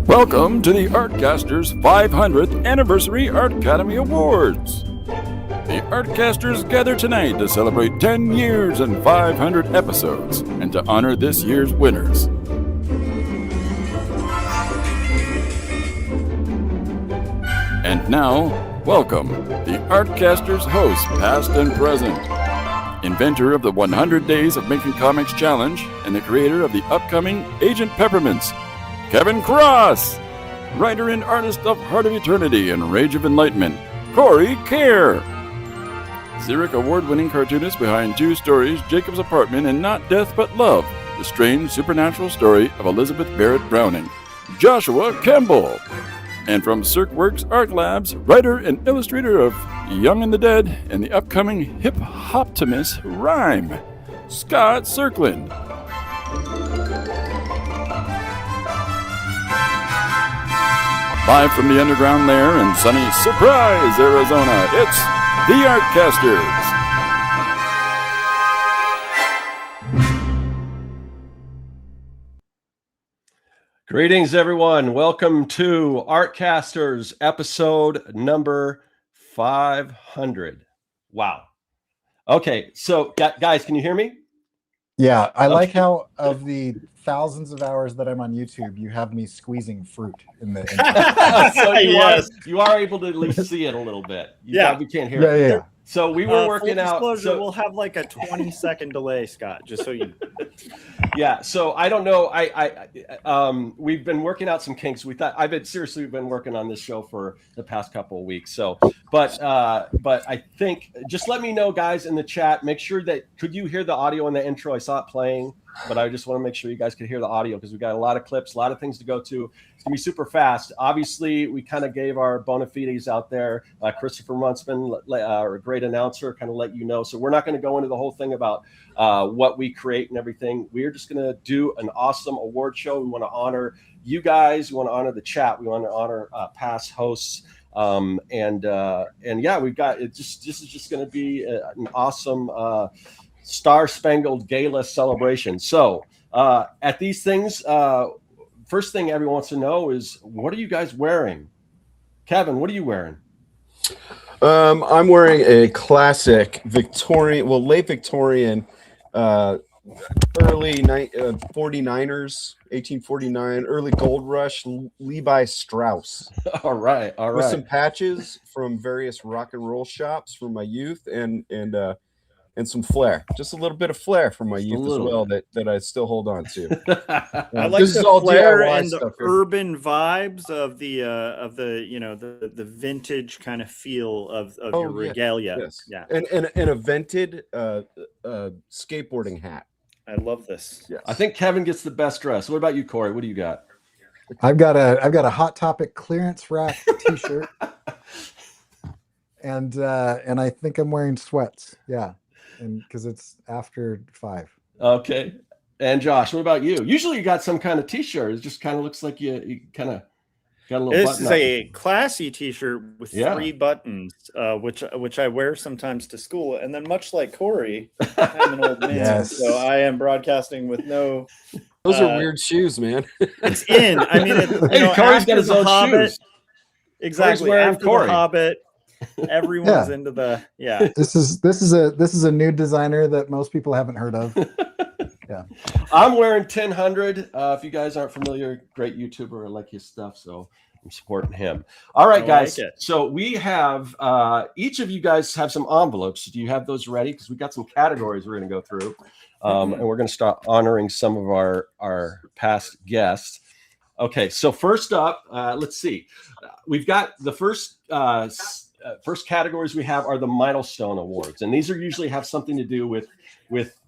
Welcome to the Artcasters 500th Anniversary Artcademy Awards. The Artcasters gather tonight to celebrate 10 years and 500 episodes and to honor this year's winners. And now, welcome the Artcasters hosts past and present. Inventor of the 100 Days of Making Comics Challenge and the creator of the upcoming Agent Peppermints, Kevin Cross. Writer and artist of Heart of Eternity and Rage of Enlightenment, Corey Kerr. Xeric Award-winning cartoonist behind two stories, Jacob's Apartment and Not Death But Love, the strange supernatural story of Elizabeth Barrett Browning, Joshua Kemble. And from CirqueWorks Art Labs, writer and illustrator of Young and the Dead and the upcoming Hip-Hoptimus Rhyme, Scott Cirkland. Live from the underground lair in sunny Surprise, Arizona, it's the Artcasters. Greetings, everyone. Welcome to Artcasters episode number 500. Wow. Okay, so guys, can you hear me? Yeah, I like how of the thousands of hours that I'm on YouTube, you have me squeezing fruit in the so you are able to at least see it a little bit. We can't hear it. Yeah. So we were working out. So we'll have like a 20-second delay, Scott, just so you. Yeah. So I don't know. We've been working out some kinks. I've been working on this show for the past couple of weeks. So, but I think just let me know, guys, in the chat. Make sure that could you hear the audio in the intro? I saw it playing, but I just want to make sure you guys could hear the audio because we got a lot of clips, a lot of things to go to. It's gonna be super fast. Obviously, we kind of gave our bona fides out there. Christopher Muntzman, a great announcer, kind of let you know. So we're not going to go into the whole thing about what we create and everything. We're just going to do an awesome award show. We want to honor you guys. We want to honor the chat. We want to honor past hosts. And yeah, we've got it. This is just going to be an awesome Star-Spangled Gala celebration. So at these things, first thing everyone wants to know is, what are you guys wearing? Kevin, what are you wearing? I'm wearing a classic Victorian, late Victorian, early 49ers, 1849, early Gold Rush, Levi Strauss. All right. With some patches from various rock and roll shops from my youth and some flair, just a little bit of flair from my youth as well that I still hold on to. I like the flair and the urban vibes of the vintage kind of feel of your regalia. Yes. Yeah, and a vented skateboarding hat. I love this. Yes. I think Kevin gets the best dress. What about you, Corey? What do you got? I've got a Hot Topic clearance rack T-shirt, and I think I'm wearing sweats. Yeah. And because it's after 5. Okay. And Josh, what about you? Usually you got some kind of T-shirt. It just kind of looks like you kind of got a little This button is up. a classy T-shirt with 3 buttons, which I wear sometimes to school. And then much like Corey, I'm an old man, Yes. so I am broadcasting with no... Those are weird shoes, man. It's in. I mean, Corey's got his own shoes. Exactly. After Corey. The Hobbit, everyone's into the This is a new designer that most people haven't heard of. Yeah, I'm wearing 1000. If you guys aren't familiar, great YouTuber. I like his stuff, so I'm supporting him. All right, guys. Like so we have each of you guys have some envelopes. Do you have those ready? Because we got some categories we're going to go through, and we're going to start honoring some of our past guests. Okay, so first up, let's see. We've got the first categories we have are the Milestone Awards, and these are usually have something to do with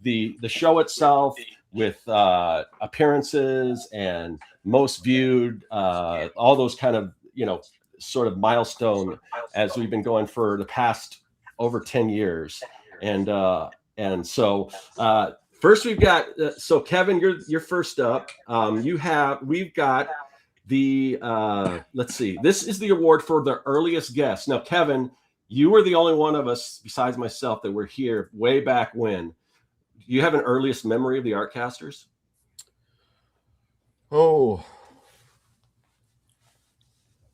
the show itself, with appearances and most viewed, all those kind of sort of milestone as we've been going for the past over 10 years, and so. First, we've got so Kevin, you're first up. We've got the let's see. This is the award for the earliest guest. Now, Kevin, you were the only one of us besides myself that were here way back when. Do you have an earliest memory of the Artcasters? Oh,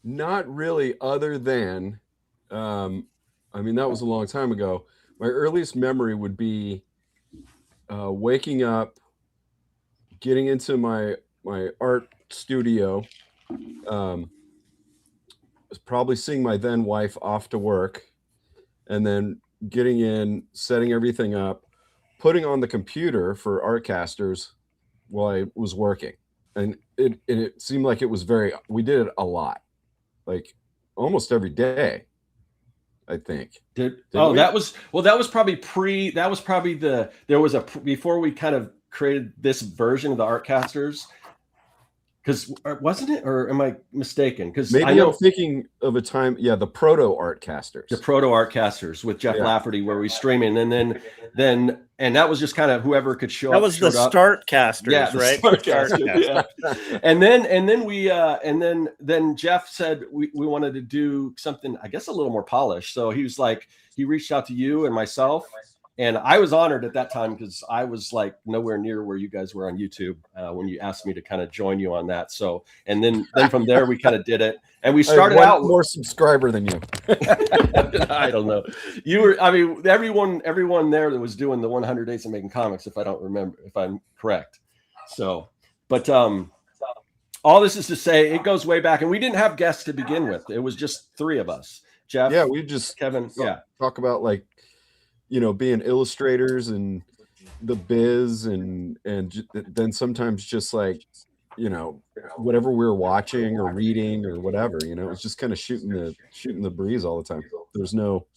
Not really, other than, I mean, that was a long time ago. My earliest memory would be waking up, getting into my art studio, probably seeing my then wife off to work, and then getting in, setting everything up, putting on the computer for Artcasters while I was working. And it seemed like it was we did it a lot, like almost every day, I think. That was probably before we kind of created this version of the Artcasters. Because wasn't it, or am I mistaken? Because maybe I'm thinking of a time, the Proto-Artcasters. The Proto-Artcasters with Jeff Lafferty, where we streaming, and then that was just kind of whoever could show up. That was the Startcasters, right? Startcasters, then Jeff said we wanted to do something, I guess, a little more polished. So he was like, he reached out to you and myself. And I was honored at that time because I was like nowhere near where you guys were on YouTube when you asked me to kind of join you on that. So, and then from there we kind of did it, and we started out more subscriber than you. I don't know. You were, I mean, everyone there that was doing the 100 Days of Making Comics, if I'm correct. So, but all this is to say, it goes way back, and we didn't have guests to begin with. It was just three of us. Jeff, we just Kevin, talk about like, being illustrators and the biz, and then sometimes just like, whatever we were watching or reading or whatever, it was just kind of shooting the breeze all the time. There's no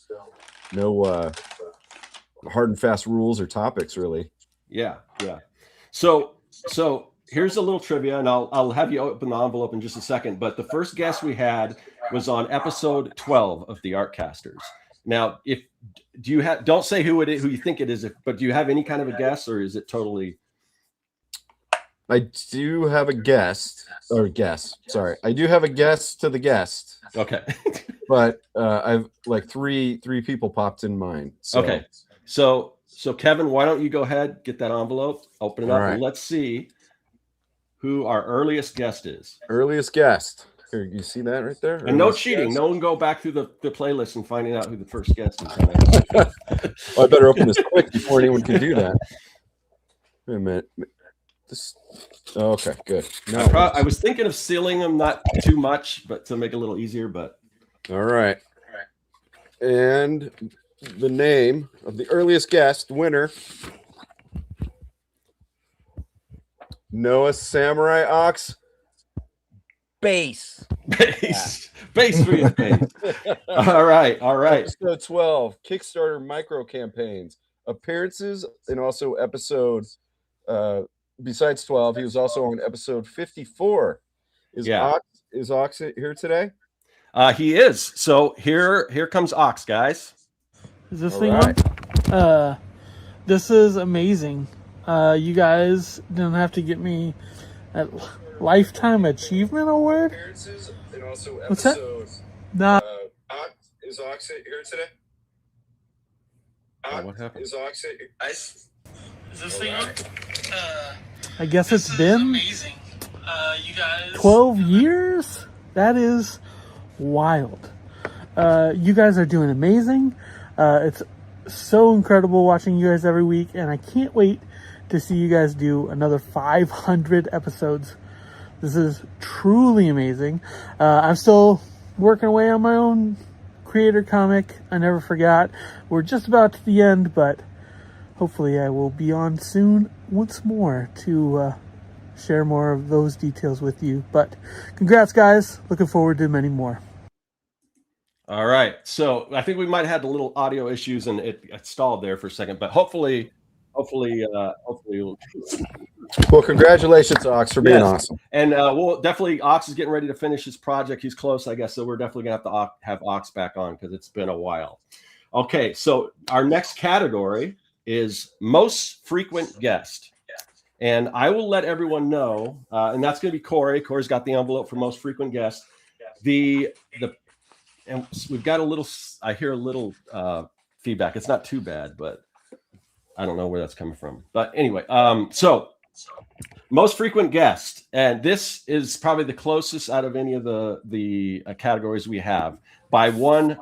hard and fast rules or topics, really. Yeah. So here's a little trivia, and I'll have you open the envelope in just a second. But the first guest we had was on episode 12 of the Artcasters. Now, don't say who it is, who you think it is, but do you have any kind of a guess, or is it totally? I do have a guest. I do have a guest to the guest. Okay. But I've like three people popped in mind. So. Okay. So Kevin, why don't you go ahead, get that envelope, open it up, and let's see who our earliest guest is. Earliest guest. Here, you see that right there? And no cheating. No one go back through the playlist and finding out who the first guest is. Well, I better open this quick before anyone can do that. Wait a minute. Okay, good. No, I was thinking of sealing them, not too much, but to make it a little easier. But all right. And the name of the earliest guest winner, Noah Samurai Ox. Bass for your face. All right. Episode 12, Kickstarter micro campaigns, appearances, and also episode. Besides 12, he was also on episode 54. Is Ox here today? He is. So here comes Ox, guys. Is this thing on? This is amazing. You guys didn't have to get me a Lifetime Achievement Award? And also what's that? Nah. Is Ox here today? What happened? Is Ox here? Is this thing on? I guess it's been amazing. You guys 12 years? That is wild. You guys are doing amazing. It's so incredible watching you guys every week, and I can't wait to see you guys do another 500 episodes. This is truly amazing. I'm still working away on my own creator comic. I never forgot. We're just about to the end, but hopefully I will be on soon once more to share more of those details with you. But congrats, guys. Looking forward to many more. All right. So I think we might have had a little audio issues and it stalled there for a second, but hopefully. Well, congratulations, Ox, for being awesome. And we'll definitely, Ox is getting ready to finish his project. He's close, I guess. So we're definitely going to have Ox back on because it's been a while. Okay. So our next category is most frequent guest. And I will let everyone know, and that's going to be Corey. Corey's got the envelope for most frequent guest. And we've got I hear a little feedback. It's not too bad, but I don't know where that's coming from. But anyway, so Most frequent guest, and this is probably the closest out of any of the categories we have by one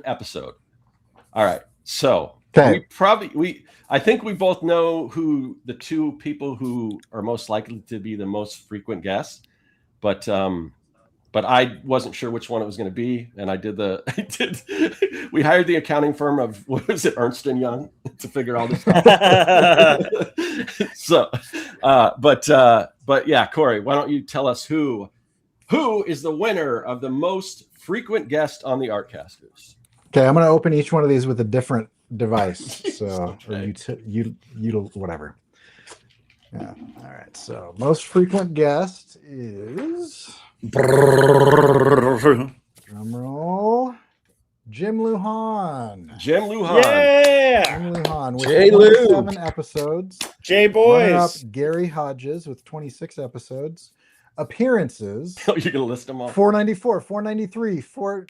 episode. All right, so I think we both know who the two people who are most likely to be the most frequent guests, but I wasn't sure which one it was going to be, and we hired the accounting firm of, what was it, Ernst & Young, to figure all this out. So, but yeah, Corey, why don't you tell us who is the winner of the most frequent guest on the Artcasters? Okay, I'm going to open each one of these with a different device. So, okay. Or whatever. Yeah. All right. So, most frequent guest is, drum roll, Jim Lujan. Jim Lujan. Yeah. Jim Lujan with J. 27 episodes. J Boys. Up Gary Hodges with 26 episodes. Appearances. Oh, you're gonna list them all. 494, 493,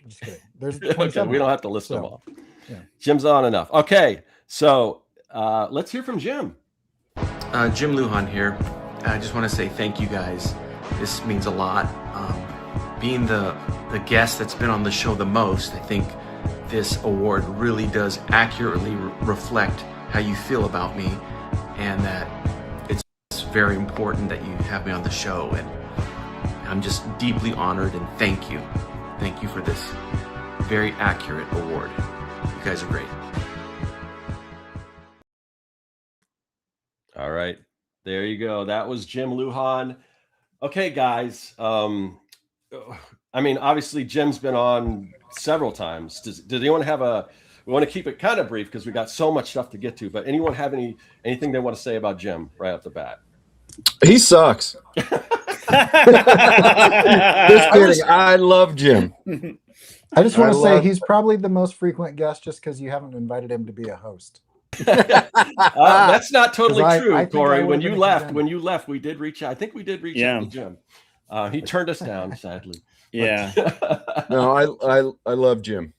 just kidding. There's 27. Okay, we don't have to list them all. Yeah. Jim's on enough. Okay, so let's hear from Jim. Jim Lujan here. I just want to say thank you guys. This means a lot. Being the guest that's been on the show the most, I think this award really does accurately reflect how you feel about me, and that it's very important that you have me on the show, and I'm just deeply honored, and thank you. Thank you for this very accurate award. You guys are great. All right, there you go. That was Jim Lujan. Okay, guys. I mean, obviously, Jim's been on several times. Does anyone have we want to keep it kind of brief because we got so much stuff to get to, but anyone have anything they want to say about Jim right off the bat? He sucks. Just kidding. I love Jim. I just want to say he's probably the most frequent guest just because you haven't invited him to be a host. That's not totally true, I Corey. When you left, we did reach out. I think we did reach out to Jim. He turned us down, sadly. Yeah. No, I love Jim.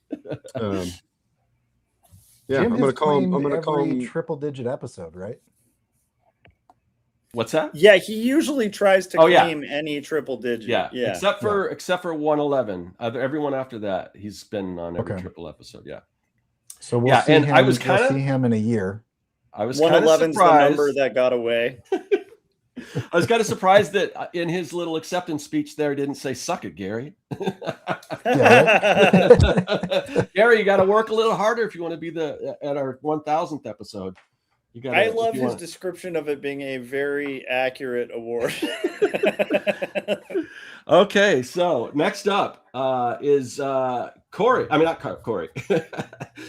Yeah, Jim I'm gonna call him triple-digit episode, right? What's that? Yeah, he usually tries to claim any triple digit. Yeah. Except for 111. Everyone after that, he's been on every triple episode. Yeah. So we'll see him. We'll see him in a year. I was 111's the number that got away. I was kind of surprised that in his little acceptance speech there didn't say "suck it, Gary." Gary, you got to work a little harder if you want to be at our 1000th episode. I love his description of it being a very accurate award. Okay, so next up is Corey. I mean, not Corey.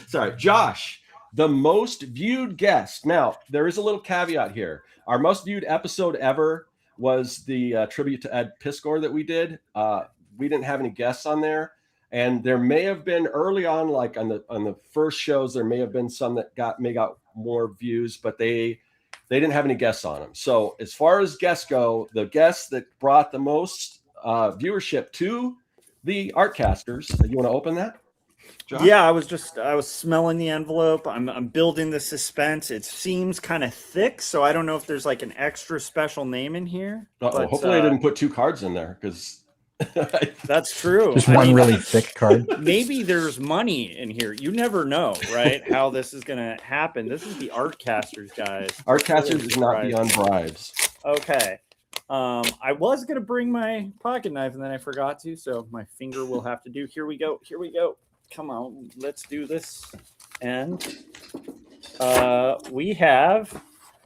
Sorry, Josh, the most viewed guest. Now, there is a little caveat here. Our most viewed episode ever was the tribute to Ed Piskor that we did. We didn't have any guests on there. And there may have been early on, like on the first shows, there may have been some that got more views, but they didn't have any guests on them. So as far as guests go, the guests that brought the most viewership to the Artcasters, you want to open that, Josh? Yeah, I was smelling the envelope. I'm building the suspense. It seems kind of thick, so I don't know if there's like an extra special name in here. Hopefully I didn't put two cards in there, because that's true. Just one really thick card. Maybe there's money in here. You never know, right? How this is going to happen. This is the Artcasters, guys. Artcasters is not beyond bribes. Okay. I was going to bring my pocket knife and then I forgot to, so my finger will have to do. Here we go. Come on, let's do this. And we have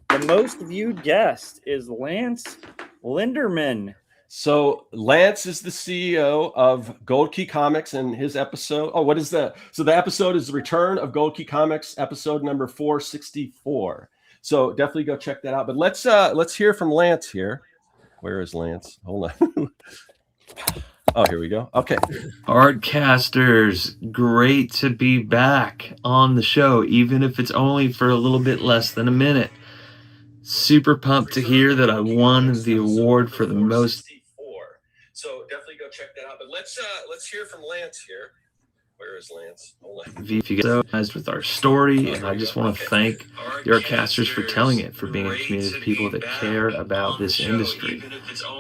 the most viewed guest is Lance Linderman. So Lance is the CEO of Gold Key Comics, and his episode. Oh, what is that? So the episode is the return of Gold Key Comics, episode number 464. So definitely go check that out. But let's hear from Lance here. Where is Lance? Hold on. Oh, here we go. Okay. Artcasters, great to be back on the show, even if it's only for a little bit less than a minute. Super pumped to hear that I won the award for the most. So definitely go check that out. But let's hear from Lance here. If you guys with our story, and I just want to thank the Artcasters for telling it, for being a community of people that care about this industry.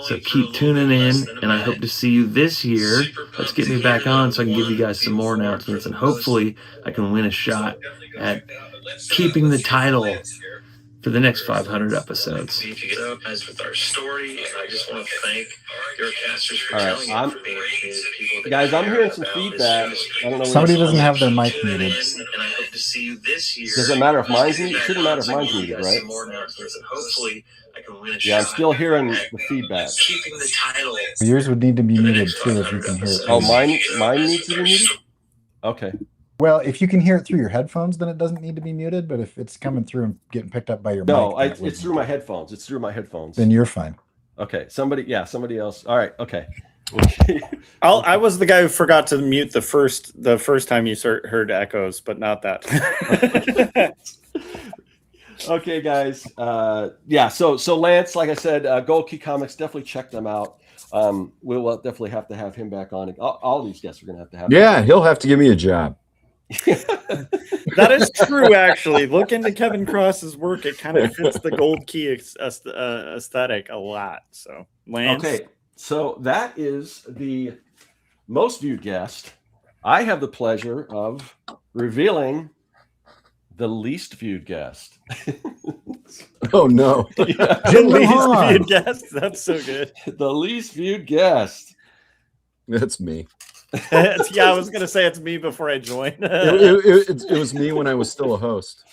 So keep tuning in, and I hope to see you this year. Let's get me back on so I can give you guys some more announcements, and hopefully I can win a shot at keeping the title for the next 500 episodes. With our story, and I just want to thank your casters for telling it, for being a community of people that guys, I'm care hearing some about feedback. this I don't know. Somebody doesn't have their mic muted. And I hope to see you this year. Does it matter if mine's muted? It shouldn't matter if mine's muted, right? More announcements, and hopefully I can win a Yeah, I'm shot still hearing at the feedback. keeping the title. Yours would need to be muted too if you can hear it. Oh, mine needs to be muted? Okay. Well, if you can hear it through your headphones, then it doesn't need to be muted. But if it's coming through and getting picked up by your No, mic, it's through my headphones. It's through my headphones. Then you're fine. Okay. Somebody else. All right. Okay. I was the guy who forgot to mute the first time you heard echoes, but not that. Okay, guys. Yeah. So Lance, like I said, Gold Key Comics, definitely check them out. We'll definitely have to have him back on. All these guests are going to have. Yeah, he'll have to give me a job. That is true, actually. Look into Kevin Cross's work; it kind of fits the Gold Key aesthetic a lot. So, Lance. Okay, so that is the most viewed guest. I have the pleasure of revealing the least viewed guest. Oh no! Yeah. The least viewed guest. That's so good. The least viewed guest. That's me. Yeah, I was gonna say it's me before I joined. It was me when I was still a host.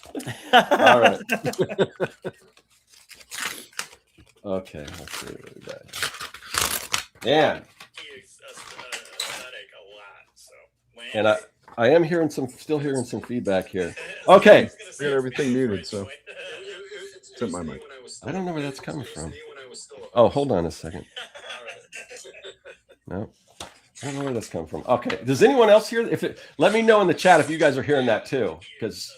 All right. Okay, let's see what we got. Man. And I am still hearing some feedback here. Okay. I got everything muted, so except my mic. I don't know where that's coming from. Oh, hold on a second. No. I don't know where that's coming from. Okay. Does anyone else hear? Let me know in the chat if you guys are hearing that too, because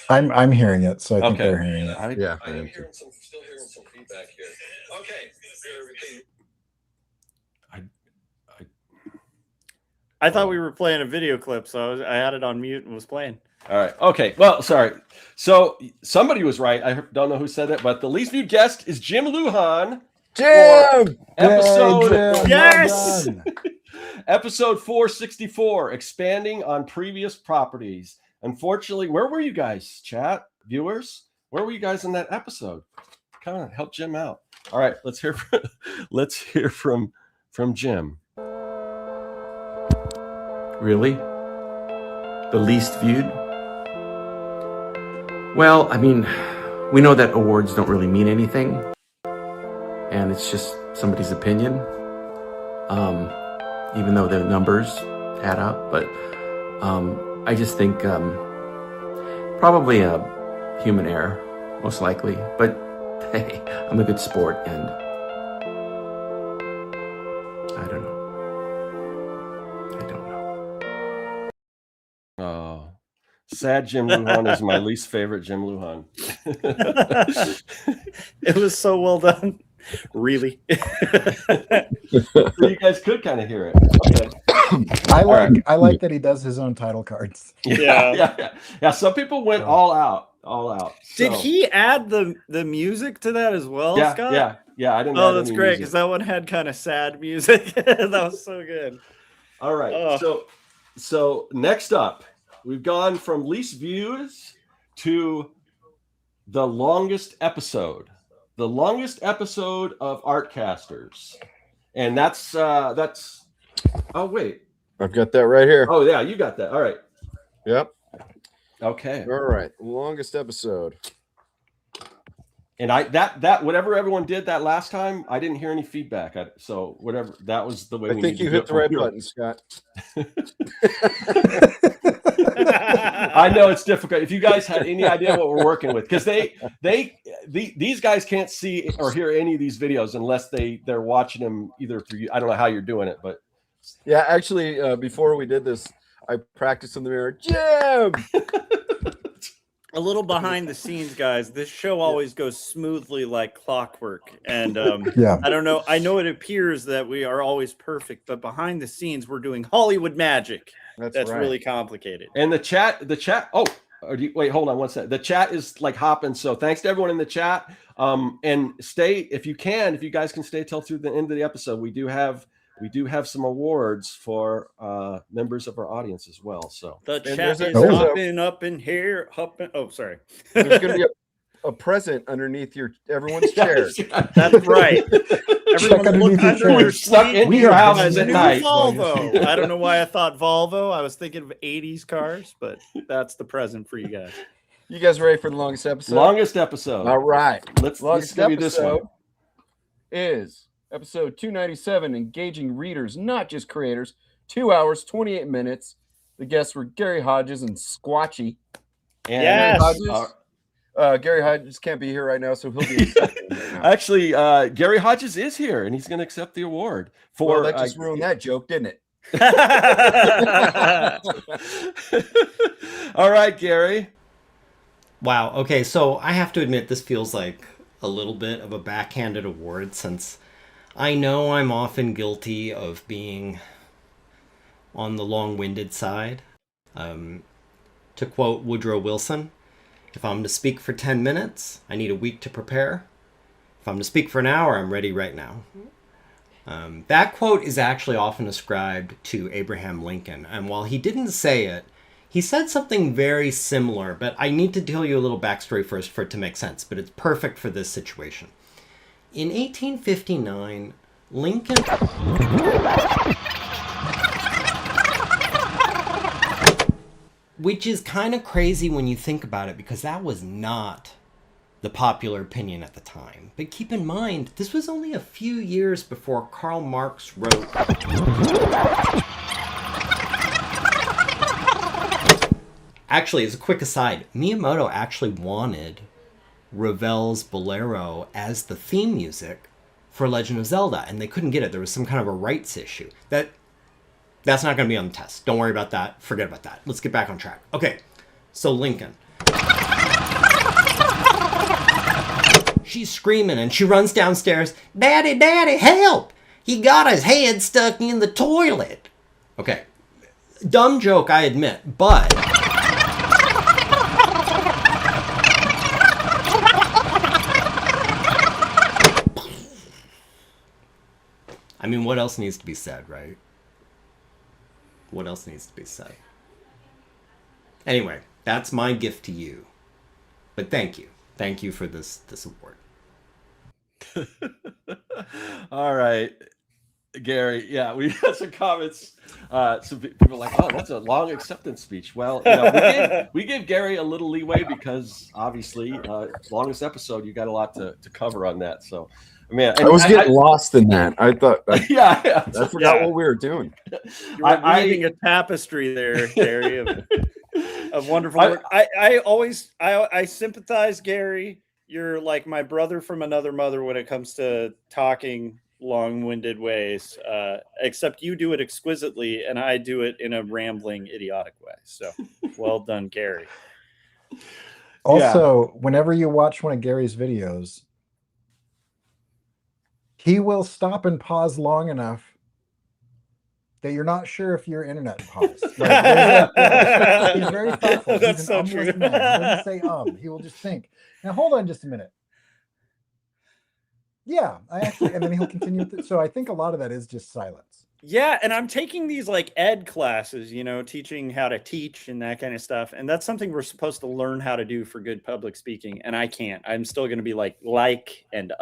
I'm hearing it, so I think they're hearing it. I am still hearing some feedback here. Okay. I thought we were playing a video clip, so I had it on mute and was playing. All right. Okay. Well, sorry. So somebody was right. I don't know who said that, but the least viewed guest is Jim Lujan. Jim! Episode. Yay, Jim, Yes! well done. Episode 464, expanding on previous properties. Unfortunately, where were you guys, chat viewers? Where were you guys in that episode? Come on, help Jim out. All right, let's hear from Jim. Really? The least viewed? Well, I mean, we know that awards don't really mean anything, and it's just somebody's opinion, even though the numbers add up. But I just think probably a human error, most likely. But hey, I'm a good sport, and I don't know. Oh, sad Jim Lujan is my least favorite Jim Lujan. It was so well done. Really? You guys could kind of hear it. Okay. I like that he does his own title cards. Yeah. Some people went all out. Did he add the music to that as well, Yeah, Scott? yeah. I didn't. Oh, add that's any great, music. because that one had kind of sad music. That was so good. All right. Oh. So next up, we've gone from least views to the longest episode. The longest episode of Artcasters. And that's oh wait. I've got that right here. Oh yeah, you got that. All right. Yep. Okay. All right. Longest episode. And that whatever everyone did that last time, I didn't hear any feedback. So whatever, that was the way. I think you hit the right button, Scott. I know it's difficult. If you guys had any idea what we're working with, because these guys can't see or hear any of these videos unless they're watching them either through. I don't know how you're doing it, but yeah, actually, before we did this, I practiced in the mirror. Jim. A little behind the scenes, guys. This show always goes smoothly like clockwork. And Yeah. I don't know. I know it appears that we are always perfect, but behind the scenes, we're doing Hollywood magic. That's right. really complicated. And the chat. Oh, wait, hold on one second. The chat is like hopping. So thanks to everyone in the chat. And stay if you guys can stay till through the end of the episode. We do have some awards for members of our audience as well. So The And chat there's is a- hopping up in here. Oh, sorry. There's going to be a present underneath everyone's chair. That's right. Everyone underneath look your under chair. your Stuck seat. into We your are houses the at New new night. Volvo. I don't know why I thought Volvo. I was thinking of 80s cars, but that's the present for you guys. You guys ready for the longest episode? Longest episode. All right. Let's Longest give you this one. episode is episode 297, engaging readers, not just creators. 2 hours, 28 minutes. The guests were Gary Hodges and Squatchy. And Yes. Gary Hodges can't be here right now, so he'll be accepting right now. Actually, Gary Hodges is here, and he's going to accept the award for. Well, that just ruined that joke, didn't it? All right, Gary. Wow. Okay, so I have to admit this feels like a little bit of a backhanded award, since I know I'm often guilty of being on the long-winded side. To quote Woodrow Wilson, if I'm to speak for 10 minutes, I need a week to prepare. If I'm to speak for an hour, I'm ready right now. That quote is actually often ascribed to Abraham Lincoln, and while he didn't say it, he said something very similar, but I need to tell you a little backstory first for it to make sense, but it's perfect for this situation. In 1859, Lincoln... Which is kind of crazy when you think about it, because that was not the popular opinion at the time. But keep in mind, this was only a few years before Karl Marx wrote... Actually, as a quick aside, Miyamoto actually wanted Ravel's Bolero as the theme music for Legend of Zelda, and they couldn't get it. There was some kind of a rights issue. That's not going to be on the test. Don't worry about that. Forget about that. Let's get back on track. Okay, so Lincoln. She's screaming and she runs downstairs. Daddy, Daddy, help! He got his head stuck in the toilet. Okay, dumb joke, I admit, but... I mean, what else needs to be said, right? What else needs to be said? Anyway, that's my gift to you. But thank you. Thank you for this award. All right, Gary. Yeah, we had some comments. Some people were like, "Oh, that's a long acceptance speech." Well, you know, we gave Gary a little leeway because obviously, longest episode, you got a lot to cover on that. So, man, I was getting lost in that. I thought, I forgot Yeah. what we were doing. You were weaving a tapestry there, Gary, of wonderful work. I sympathize, Gary. You're like my brother from another mother when it comes to talking long-winded ways, except you do it exquisitely and I do it in a rambling, idiotic way. So well done, Gary. Also, whenever you watch one of Gary's videos, he will stop and pause long enough that you're not sure if your internet paused. Like, he's very thoughtful. That's He's so an true. umless man. He doesn't say He will just think. Now, hold on just a minute. Yeah, and then he'll continue with it. So I think a lot of that is just silence. Yeah, and I'm taking these like ed classes, you know, teaching how to teach and that kind of stuff. And that's something we're supposed to learn how to do for good public speaking. And I can't. I'm still going to be like and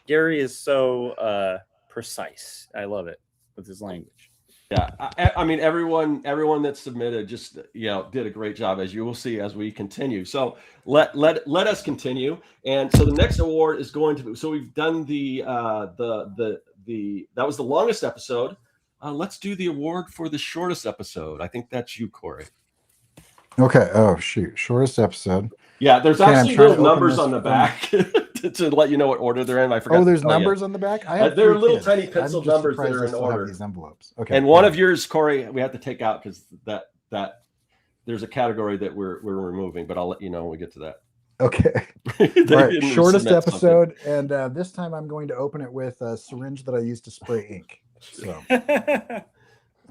Gary is so precise. I love it with his language. Yeah, I mean, everyone that submitted just did a great job, as you will see as we continue. So let us continue. And so the next award is going to be. So we've done that was the longest episode. Let's do the award for the shortest episode. I think that's you, Corey. Okay. Oh shoot, shortest episode. Yeah, there's Okay, actually I'm trying little to open numbers this on the from- back to let you know what order they're in. I forgot. Oh, there's to tell you. numbers on the back. There are 3 little kids. tiny I'm pencil just numbers that surprised are I in still have order. these envelopes. Okay. And one of yours, Corey, we have to take out because that there's a category that we're removing, but I'll let you know when we get to that. Okay. They All right. didn't Shortest submit something. episode, and this time I'm going to open it with a syringe that I used to spray ink. So,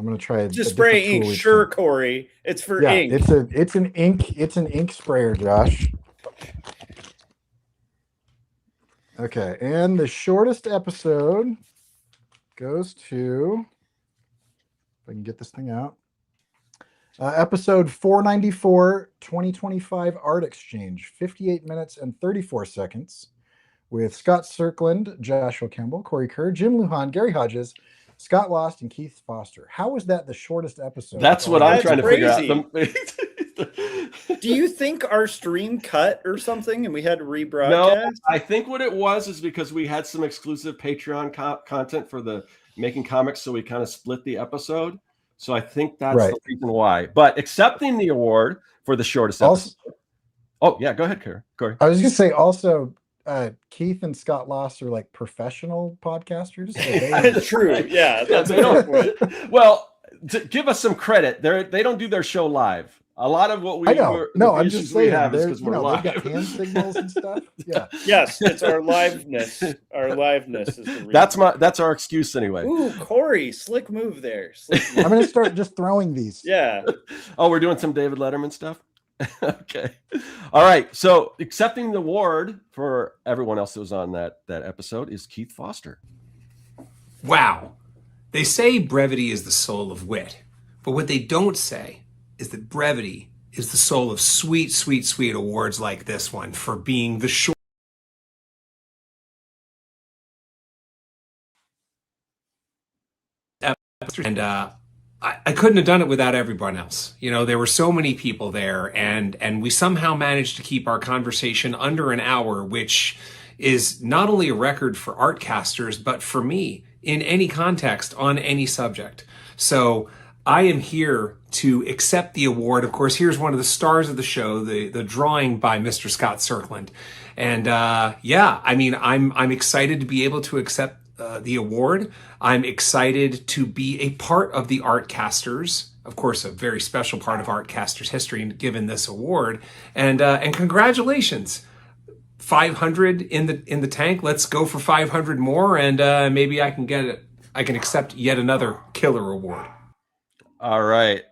I'm gonna try. Just spray ink, sure, Corey. It's for ink. It's an ink sprayer, Josh. Okay, and the shortest episode goes to, if I can get this thing out, episode 494, 2025 Art Exchange, 58 minutes and 34 seconds, with Scott Cirkland, Joshua Campbell, Corey Kerr, Jim Lujan, Gary Hodges, Scott Lost, and Keith Foster. How was that the shortest episode? That's what I'm trying to figure out. Do you think our stream cut or something and we had to rebroadcast? No, I think what it was is because we had some exclusive Patreon content for the Making Comics, so we kind of split the episode. So I think that's the reason why. But accepting the award for the shortest episode. Oh, yeah, go ahead, Corey. I was going to say also, Keith and Scott Lost are like professional podcasters. So that's true. Yeah, that's well, to give us some credit, they don't do their show live. A lot of what we I'm just saying, have is because we're live. They've got hand signals and stuff. Yeah. Yes, it's our liveness. Our liveness is the reason. That's our excuse anyway. Ooh, Corey, slick move there. I'm going to start just throwing these. Yeah. Oh, we're doing some David Letterman stuff. Okay. All right. So accepting the award for everyone else that was on that episode is Keith Foster. Wow. They say brevity is the soul of wit, but what they don't say is that brevity is the soul of sweet, sweet, sweet awards like this one for being the short. And I couldn't have done it without everyone else. You know, there were so many people there, and we somehow managed to keep our conversation under an hour, which is not only a record for Artcasters, but for me in any context on any subject. So I am here to accept the award. Of course, here's one of the stars of the show, the drawing by Mr. Scott Cirkland. And I mean, I'm excited to be able to accept the award. I'm excited to be a part of the Artcasters, of course, a very special part of Artcasters history, given this award. And congratulations, 500 in the tank. Let's go for 500 more, and maybe I can get it. I can accept yet another killer award. All right,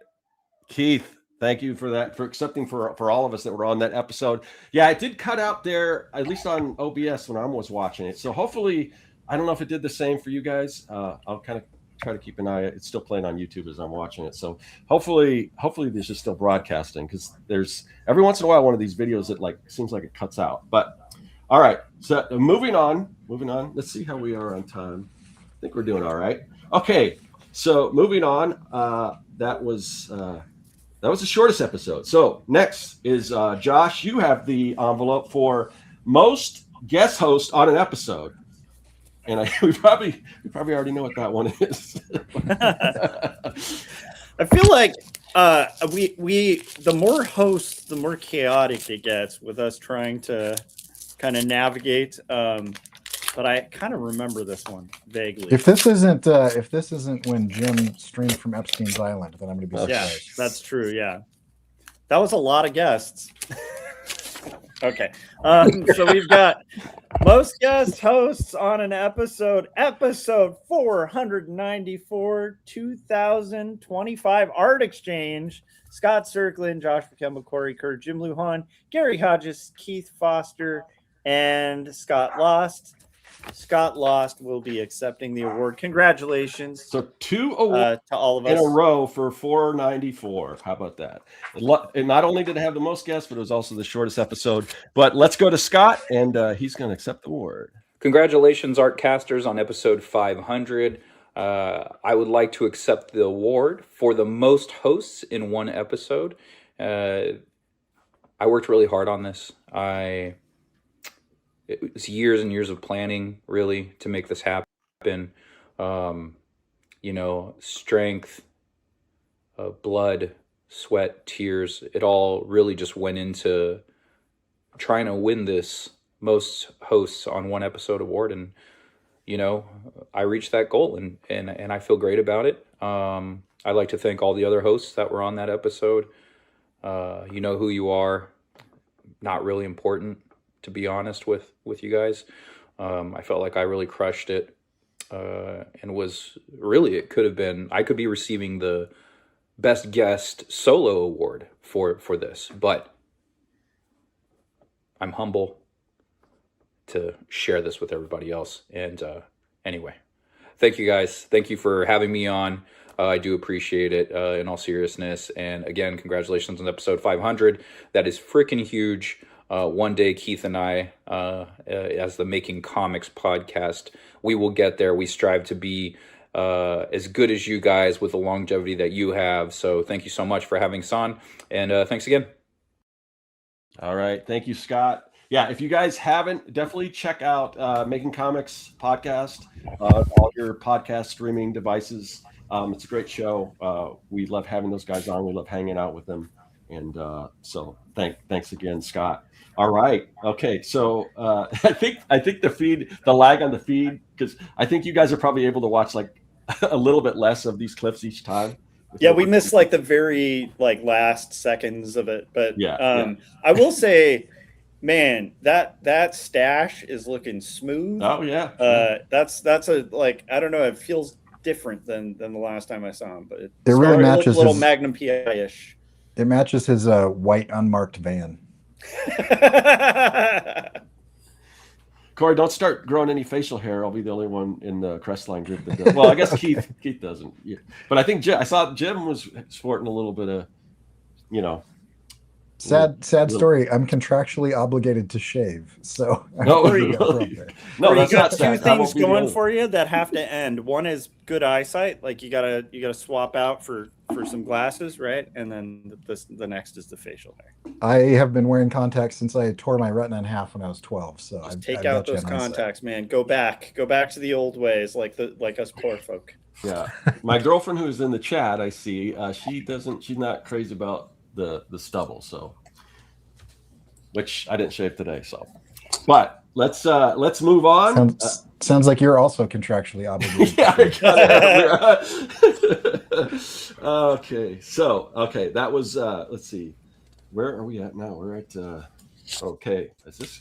Keith, thank you for that, for accepting for all of us that were on that episode. Yeah, it did cut out there, at least on OBS when I was watching it. So hopefully, I don't know if it did the same for you guys. I'll kind of try to keep an eye. It's still playing on YouTube as I'm watching it. So hopefully this is still broadcasting, because there's every once in a while one of these videos that like seems like it cuts out. But all right, so moving on. Let's see how we are on time. I think we're doing all right. Okay. So moving on, that was the shortest episode. So next is Josh. You have the envelope for most guest host on an episode, and we probably already know what that one is. I feel like we the more hosts, the more chaotic it gets with us trying to kind of navigate. But I kind of remember this one vaguely. If this isn't when Jim streamed from Epstein's Island, then I'm going to be surprised. Yeah, that's true. Yeah, that was a lot of guests. Okay, so we've got most guest hosts on an episode 494, 2025 Art Exchange. Scott Cirkland, Josh Campbell, Corey Kerr, Jim Lujan, Gary Hodges, Keith Foster, and Scott Lost. Scott Lost will be accepting the award. Congratulations. So 2 awards to all of us in a row for 494. How about that? And not only did it have the most guests, but it was also the shortest episode. But let's go to Scott, and he's going to accept the award. Congratulations, Artcasters, on episode 500. I would like to accept the award for the most hosts in one episode. I worked really hard on this. It was years and years of planning, really, to make this happen. Strength, blood, sweat, tears. It all really just went into trying to win this most hosts on one episode award. And, I reached that goal, and I feel great about it. I'd like to thank all the other hosts that were on that episode. You know who you are. Not really important, to be honest with you guys. I felt like I really crushed it. and was really, it could have been, I could be receiving the best guest solo award for this, but I'm humble to share this with everybody else. And anyway, thank you guys. Thank you for having me on. I do appreciate it in all seriousness. And again, congratulations on episode 500. That is freaking huge. One day, Keith and I, as the Making Comics podcast, we will get there. We strive to be as good as you guys with the longevity that you have. So thank you so much for having us on. And thanks again. All right. Thank you, Scott. Yeah, if you guys haven't, definitely check out Making Comics podcast, all your podcast streaming devices. It's a great show. We love having those guys on. We love hanging out with them. And so thanks again, Scott. All right. Okay. So I think the lag on the feed, because I think you guys are probably able to watch like a little bit less of these clips each time. Yeah, we missed like the very last seconds of it. But yeah. I will say, man, that stash is looking smooth. Oh yeah. That's a I don't know, it feels different than the last time I saw him, but it really matches a little his Magnum PI-ish. It matches his white unmarked van. Corey, don't start growing any facial hair. I'll be the only one in the Crestline group that does. Well, I guess Keith doesn't. Yeah. But I think I saw Jim was sporting a little bit of, Sad story. I'm contractually obligated to shave, so no, that's not sad. Two things going for you that have to end. One is good eyesight, like you gotta swap out for some glasses, right? And then the next is the facial hair. I have been wearing contacts since I tore my retina in half when I was 12. So just take out those contacts, man. Go back to the old ways, like us poor folk. Yeah, my girlfriend who's in the chat, I see, she's not crazy about the stubble, so, which I didn't shave today, so, but let's move on. Sounds like you're also contractually obligated. Yeah, I got it. Okay, that was let's see, where are we at now? We're at okay,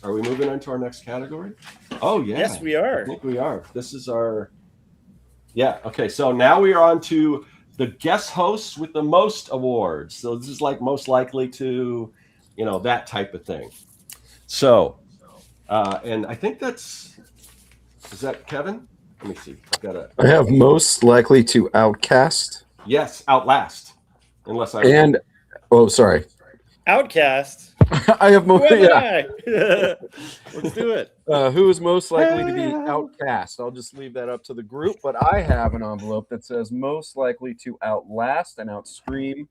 are we moving on to our next category? Oh yeah, yes we are. I think we are. This is our okay, so now we are on to the guest hosts with the most awards. So this is like most likely to, that type of thing. So, and I think is that Kevin? Let me see. I have most likely to outcast. Yes, outlast. Unless I. And, sorry. Outcast. I have most. Yeah. Let's do it. Who is most likely to be outcast? I'll just leave that up to the group, but I have an envelope that says most likely to outlast and outscream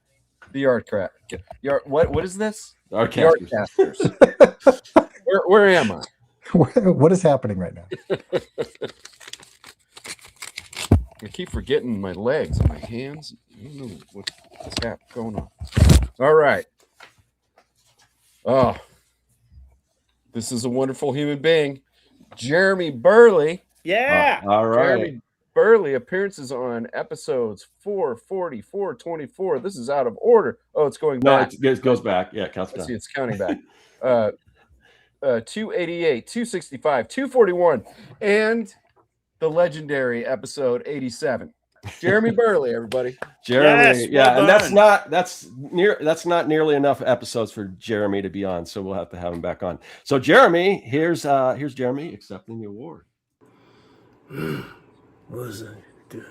the Artcasters. What is this? The Artcasters. Where am I? What is happening right now? I keep forgetting my legs and my hands. I don't know what's going on. All right. Oh, this is a wonderful human being, Jeremy Burley. Yeah. All right. Jeremy Burley appearances on episodes 440, 424. This is out of order. Oh, it's going back. No, it goes back. Yeah, it counts back. See, it's counting back. 288, 265, 241, and the legendary episode 87. Jeremy Burley, everybody. Jeremy, yes, well and done. that's not nearly enough episodes for Jeremy to be on, so we'll have to have him back on. So Jeremy, here's Jeremy accepting the award. What was I doing?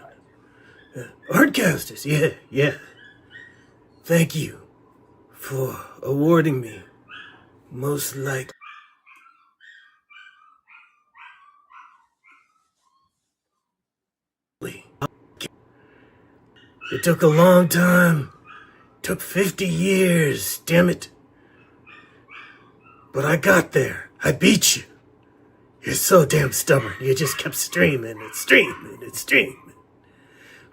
Artcasters, yeah. Thank you for awarding me most likely. It took a long time. Took 50 years, damn it. But I got there. I beat you. You're so damn stubborn. You just kept streaming and streaming and streaming.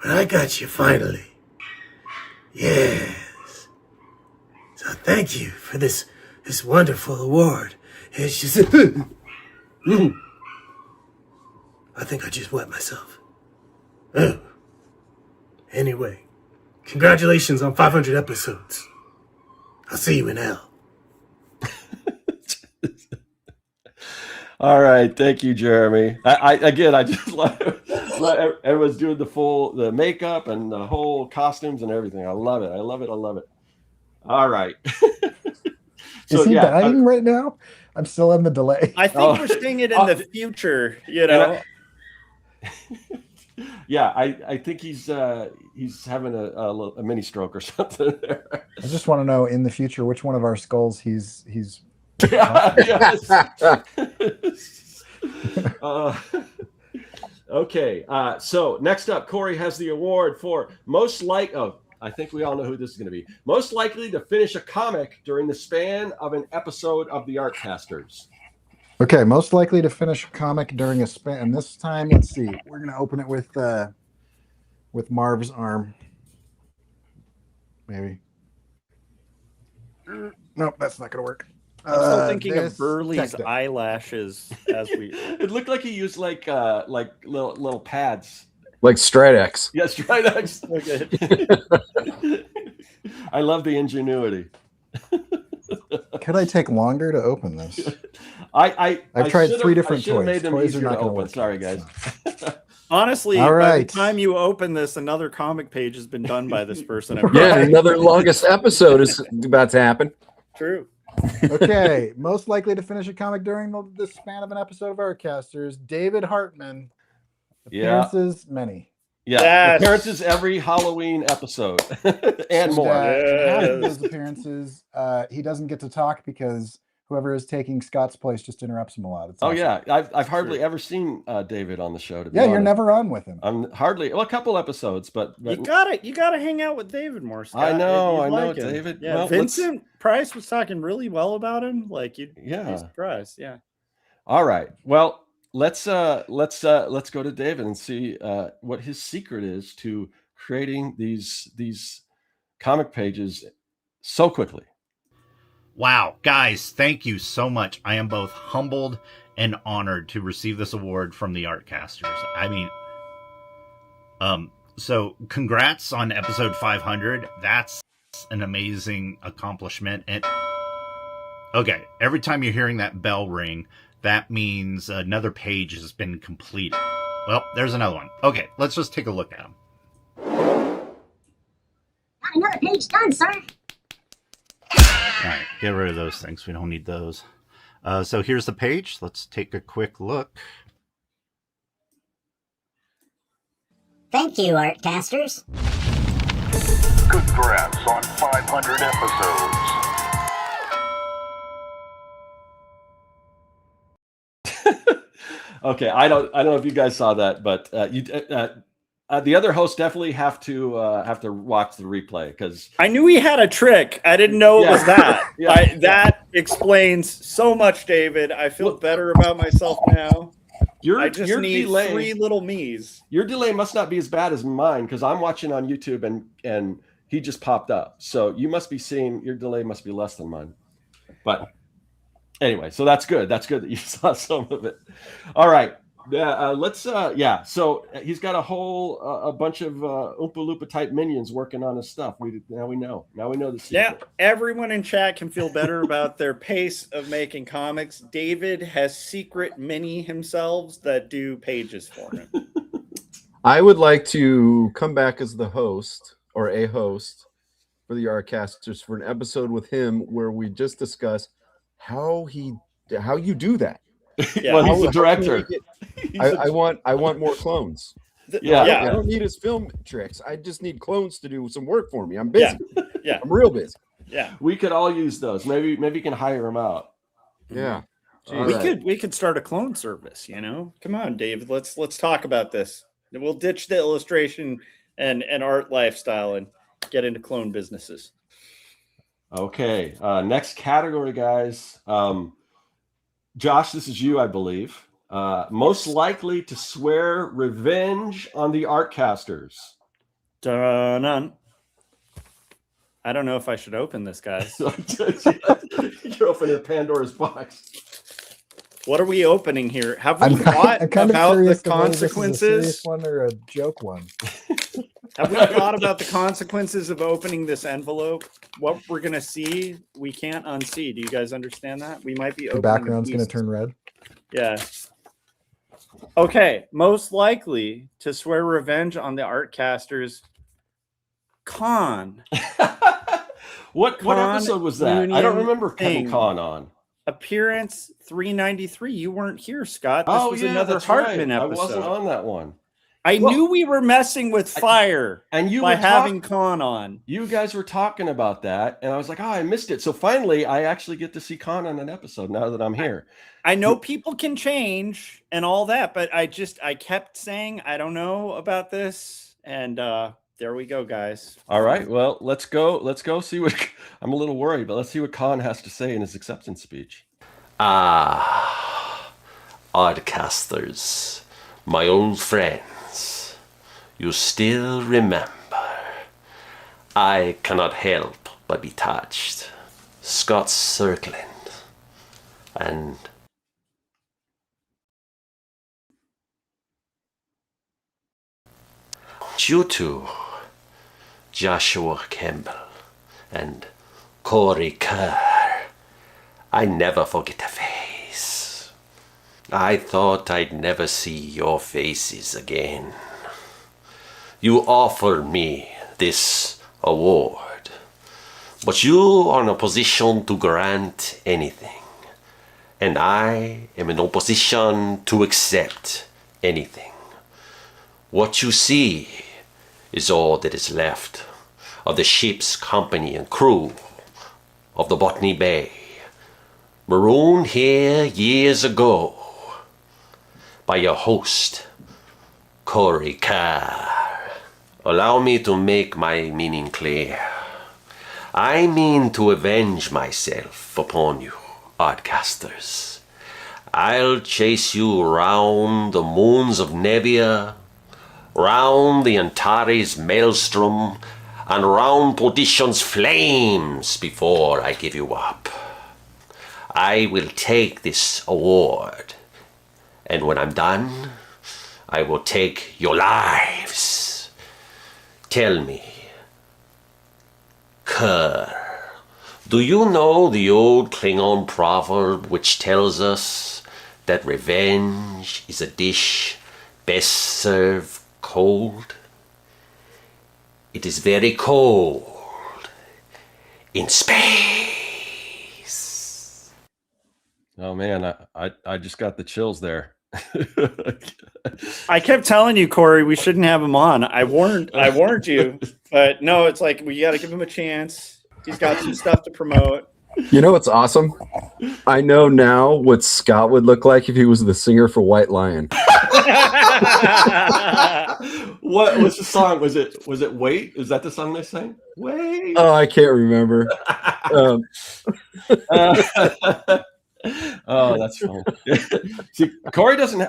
But I got you finally. Yes. So thank you for this wonderful award. It's just... I think I just wet myself. Oh. Anyway, congratulations on 500 episodes. I'll see you in hell. All right, thank you, Jeremy. I just love Everyone's doing the makeup and the whole costumes and everything. I love it. I love it. I love it. All right. Is he dying right now? I'm still in the delay. I think we're seeing it in the future, you know. Yeah, I think he's having a mini stroke or something there. I just want to know in the future which one of our skulls he's Okay, so next up, Corey has the award for I think we all know who this is going to be. Most likely to finish a comic during the span of an episode of the Artcasters. Okay, most likely to finish a comic during a span. And this time, let's see. We're going to open it with Marv's arm. Maybe. Nope, that's not going to work. I'm still thinking of Burley's eyelashes as we. It looked like he used like little pads. Like Stridex. Yeah, Stridex. Okay. I love the ingenuity. Could I take longer to open this? I've tried 3 different toys. Made them Toys are easier not to going to open. work. Sorry, guys. Honestly, All by right. the time you open this, another comic page has been done by this person. Yeah, another longest episode is about to happen. True. Okay, most likely to finish a comic during the span of an episode of Artcasters, David Hartman. Appearances, many. Yeah, appearances every Halloween episode and more. Half of those appearances, he doesn't get to talk because whoever is taking Scott's place just interrupts him a lot. It's awesome. Yeah, I've hardly ever seen David on the show. To be you're honest. never on with him. I'm hardly a couple episodes, but you gotta hang out with David more. Scott, I know, like David. Yeah, well, Vincent Price was talking really well about him. Like you'd be surprised. Yeah. All right. Well, let's go to David and see what his secret is to creating these comic pages so quickly. Wow, guys, thank you so much. I am both humbled and honored to receive this award from the Artcasters. I mean, so congrats on episode 500. That's an amazing accomplishment. And okay, every time you're hearing that bell ring, that means another page has been completed. Well, there's another one. Okay, let's just take a look at them. Got another page done, sir. All right, get rid of those things. We don't need those. So here's the page. Let's take a quick look. Thank you, Artcasters. Congrats on 500 episodes. Okay, I don't know if you guys saw that, but the other hosts definitely have to watch the replay because I knew he had a trick. I didn't know it was that. That explains so much, David. I feel better about myself now. I just need delay, 3 little me's. Your delay must not be as bad as mine because I'm watching on YouTube and he just popped up. So you must be seeing your delay must be less than mine. But anyway, so that's good. That's good that you saw some of it. All right. So he's got a bunch of Oompa Loompa type minions working on his stuff. Now we know the secret. Yeah, everyone in chat can feel better about their pace of making comics. David has secret mini himself that do pages for him. I would like to come back as the host or a host for the Artcasters for an episode with him where we just discuss how you do that. Yeah, well, he's the director. I want more clones. I don't need his film tricks. I just need clones to do some work for me. I'm busy. Yeah. I'm real busy. Yeah. We could all use those. Maybe you can hire him out. Yeah. We could start a clone service, you know? Come on, David. Let's talk about this. We'll ditch the illustration and art lifestyle and get into clone businesses. Okay. Next category, guys. Josh, this is you, I believe. Most likely to swear revenge on the Artcasters. Dun-dun. I don't know if I should open this, guys. You're opening Pandora's box. What are we opening here? Have we thought about the consequences? This is a serious one or a joke one? Have we thought about the consequences of opening this envelope? What we're going to see, we can't unsee. Do you guys understand that? We might be The opening background's going to turn red. Yeah. Okay, most likely to swear revenge on the Artcasters. Con. What episode was that? I don't remember Kevin Con on. Appearance 393. You weren't here, Scott. This was another that's Hartman right. episode. I wasn't on that one. I knew we were messing with fire and you by were having Con on. You guys were talking about that, and I was like, oh, I missed it. So finally, I actually get to see Con on an episode now that I'm here. I know people can change and all that, but I kept saying, I don't know about this. And there we go, guys. All right. Well, let's go see what I'm a little worried, but let's see what Con has to say in his acceptance speech. Artcasters, my old friends, you still remember. I cannot help but be touched. Scott Circland and you two, Joshua Campbell and Corey Kerr. I never forget the face. I thought I'd never see your faces again. You offered me this award, but you are in a position to grant anything, and I am in no position to accept anything. What you see is all that is left of the ship's company and crew of the Botany Bay, marooned here years ago by your host, Corey Kerr. Allow me to make my meaning clear. I mean to avenge myself upon you, Artcasters. I'll chase you round the moons of Nebia, round the Antares maelstrom, and round perdition's flames before I give you up. I will take this award, and when I'm done, I will take your lives. Tell me, Kerr, do you know the old Klingon proverb which tells us that revenge is a dish best served cold? It is very cold in space. Oh man, I just got the chills there. I kept telling you, Corey, we shouldn't have him on. I warned you, but no, it's like we got to give him a chance. He's got some stuff to promote. You know what's awesome? I know now what Scott would look like if he was the singer for White Lion. What was the song? Was it Wait? Is that the song they sang? Wait. Oh, I can't remember. Oh, that's fun. See, Corey doesn't.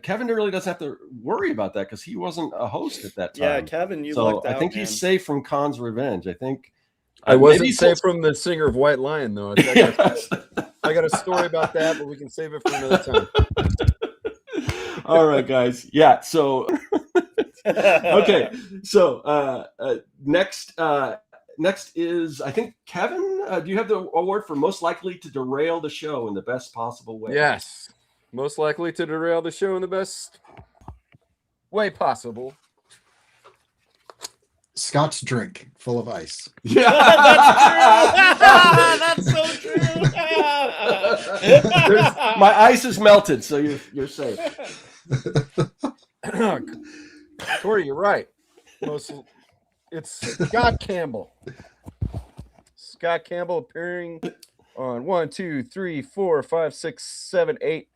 Kevin really doesn't have to worry about that because he wasn't a host at that time. Yeah, Kevin, you so lucked out. I think man. he's safe from Khan's revenge. I think I wasn't safe from the singer of White Lion, though. I got a story about that, but we can save it for another time. All right, guys. Yeah. So, okay. So next is, I think, Kevin. Do you have the award for most likely to derail the show in the best possible way? Yes. Most likely to derail the show in the best way possible. Scott's drink full of ice. Yeah, that's so true. My ice is melted, so you're safe. Corey, you're right. It's Scott Campbell. Scott Campbell appearing on 1, 2, 3, 4, 5, 6, 7, 8.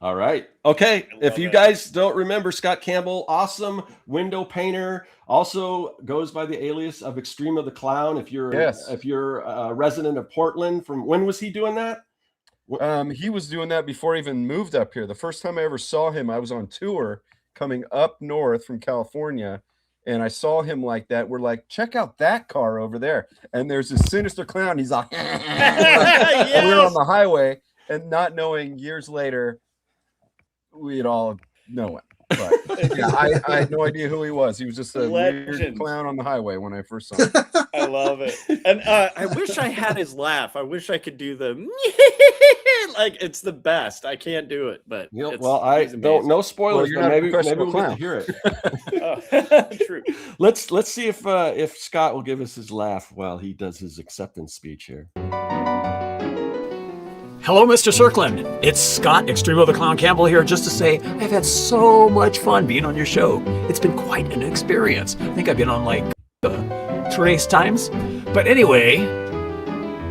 All right. Okay. If you guys don't remember, Scott Campbell, awesome window painter, also goes by the alias of Extreme of the Clown. If you're a resident of Portland, from when was he doing that? He was doing that before he even moved up here. The first time I ever saw him, I was on tour coming up north from California, and I saw him like that. We're like, check out that car over there. And there's this sinister clown. He's like, Yes! We're on the highway, and not knowing years later, we'd all know it. But Yeah, I had no idea who he was. He was just a weird Legend. clown on the highway when I first saw him. I love it. And I wish I had his laugh. I wish I could do the like it's the best. I can't do it, but Well, I don't. No spoilers. Well, but maybe you're not a we'll get to professional hear it. True. Let's see if Scott will give us his laugh while he does his acceptance speech here. Hello, Mr. Circlin. It's Scott, Extremo the Clown Campbell here, just to say I've had so much fun being on your show. It's been quite an experience. I think I've been on like 3 times. But anyway,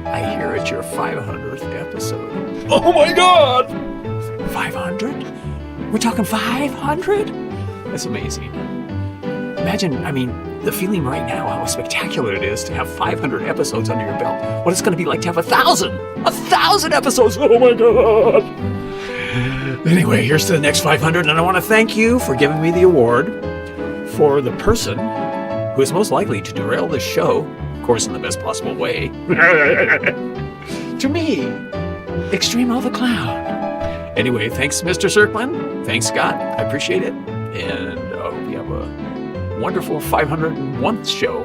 I hear it's your 500th episode. Oh my God! 500? We're talking 500? That's amazing. Imagine, I mean, the feeling right now, how spectacular it is to have 500 episodes under your belt. What it's going to be like to have 1,000! 1,000 episodes! Oh my God! Anyway, here's to the next 500, and I want to thank you for giving me the award for the person who is most likely to derail this show, of course in the best possible way, to me, Extremo the Clown. Anyway, thanks, Mr. Circlin. Thanks, Scott. I appreciate it. And I hope you have a wonderful 501th show.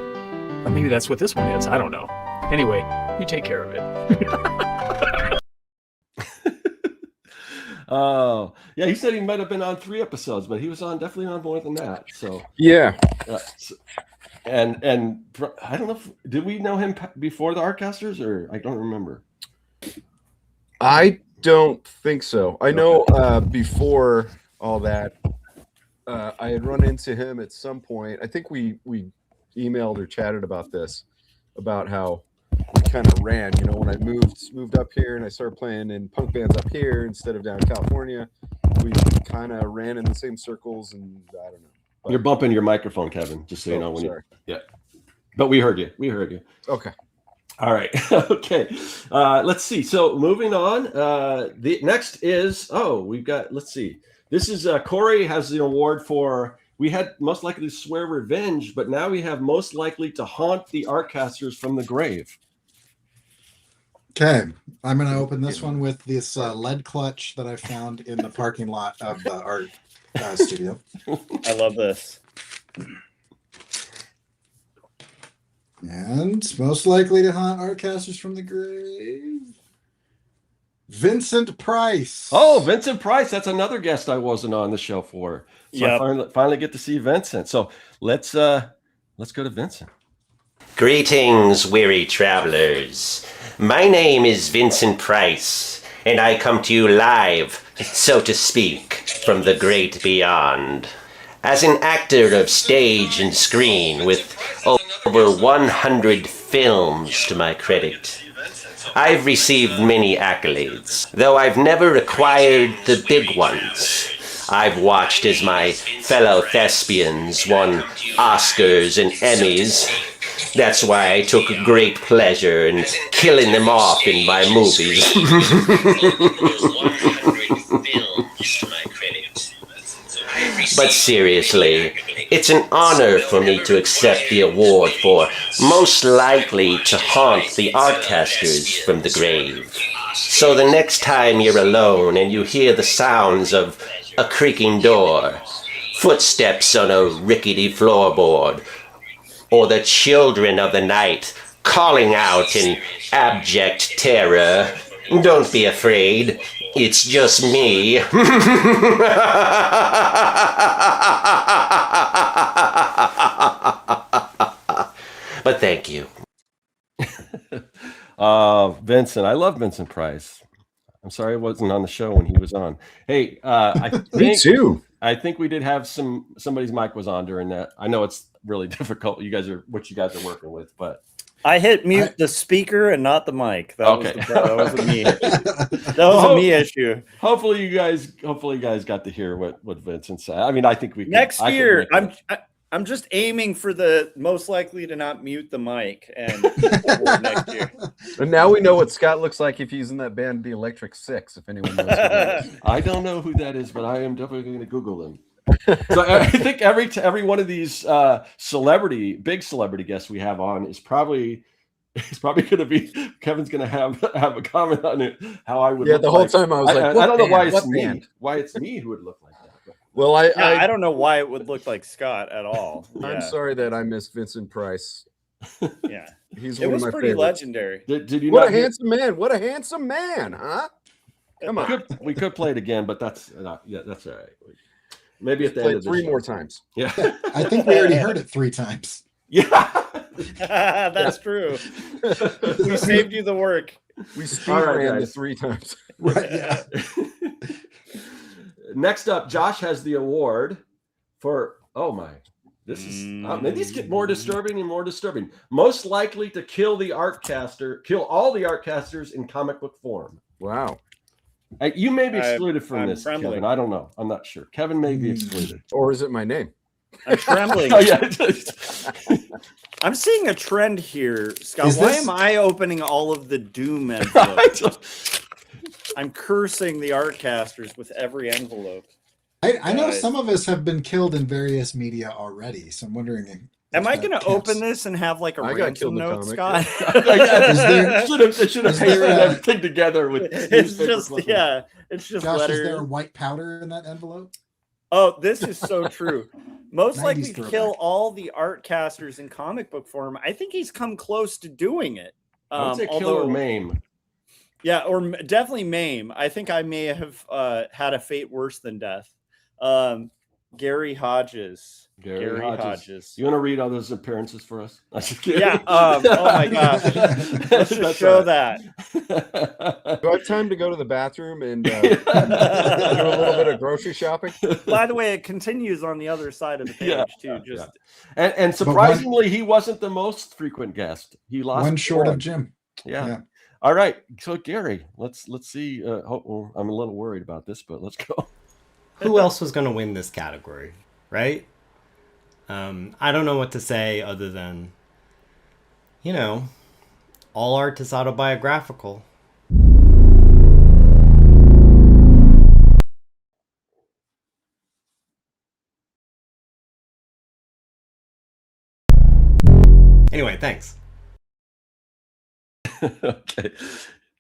Or maybe that's what this one is. I don't know. Anyway, you take care of it. Oh, yeah. He said he might have been on 3 episodes, but he was definitely on more than that. So yeah. And I don't know. Did we know him before the Artcasters, or I don't remember. I don't think so. I know before all that, I had run into him at some point. I think we emailed or chatted about this, about how we kind of ran. You know, when I moved up here and I started playing in punk bands up here instead of down in California, we kind of ran in the same circles, and I don't know. But, you're bumping your microphone, Kevin. Just so you know when sorry. Yeah, but we heard you. We heard you. Okay. All right. Okay. Let's see. So moving on. The next is we've got. Let's see. This is Corey has the award for. We had most likely to swear revenge, but now we have most likely to haunt the Artcasters from the grave. Okay, I'm going to open this one with this lead clutch that I found in the parking lot of the art studio. I love this. And most likely to haunt Artcasters from the grave, Vincent Price. Oh, Vincent Price. That's another guest I wasn't on the show for. So Yep. I finally get to see Vincent. So let's go to Vincent. Greetings, weary travelers. My name is Vincent Price, and I come to you live, so to speak, from the great beyond. As an actor of stage and screen with over 100 films to my credit, I've received many accolades, though I've never acquired the big ones. I've watched as my fellow thespians won Oscars and Emmys. That's why I took great pleasure in killing them off in my movies. But seriously, it's an honor for me to accept the award for most likely to haunt the Artcasters from the grave. So the next time you're alone and you hear the sounds of a creaking door, footsteps on a rickety floorboard, or the children of the night calling out in abject terror, don't be afraid. It's just me. But thank you. Vincent. I love Vincent Price. I'm sorry I wasn't on the show when he was on. Hey, I think, Me too. I think we did have somebody's mic was on during that. I know it's really difficult. What you guys are working with, but I hit mute the speaker and not the mic. That Okay. was a me. That was a me issue. hopefully you guys got to hear what Vincent said. I mean, I think we could, Next I could year, make it. I'm just aiming for the most likely to not mute the mic and next year. And now we know what Scott looks like if he's in that band, The Electric Six. If anyone knows who that is. I don't know who that is, but I am definitely going to Google him. So I think every one of these big celebrity guests we have on is probably going to be Kevin's going to have a comment on it. How I would Yeah, look the whole like. time I was like, I don't know why it's what me. band? Why it's me who would look like that. Well, I don't know why it would look like Scott at all. I'm sorry that I missed Vincent Price. Yeah, He's it one was of my pretty favorites. legendary. Did you What not a hear- handsome man! What a handsome man, huh? Come on. We could play it again, but that's that's all right. Maybe at the Play end it of the 3 show. more times. Yeah. I think we already heard it 3 times. Yeah. That's true. We saved you the work. We speed All right, ran it guys. 3 times. Right, yeah. Next up, Josh has the award for this is these get more disturbing and more disturbing. Most likely to kill all the Artcasters in comic book form. Wow. You may be excluded from I'm this, trembling. Kevin. I don't know. I'm not sure. Kevin may be excluded. Or is it my name? I'm trembling. Oh, yeah. I'm seeing a trend here, Scott. Is Why this- am I opening all of the doom envelopes? I'm cursing the Artcasters with every envelope. I know Guys. some of us have been killed in various media already, so I'm wondering. if Am I that going to counts. open this and have like a I got ransom killed in the note, comic. Scott? They should have is pasted there a- everything together with It's newspaper just clippings. it's just Josh, letters. is there white powder in that envelope? Oh, this is so true. Most 90s likely to throwback. kill all the Artcasters in comic book form. I think he's come close to doing it. I would say kill or maim. Yeah, or definitely maim. I think I may have had a fate worse than death. Gary Hodges. Gary Hodges. You want to read all those appearances for us? Yeah. Oh my gosh. Let's just That's show all that. Do I have time to go to the bathroom and do a little bit of grocery shopping? By the way, it continues on the other side of the page too. Just And surprisingly, he wasn't the most frequent guest. He lost One short of one. Jim. Yeah. All right. So Gary, let's see. I'm a little worried about this, but let's go. Who else was going to win this category, right? I don't know what to say other than, all art is autobiographical. Anyway, thanks. Okay.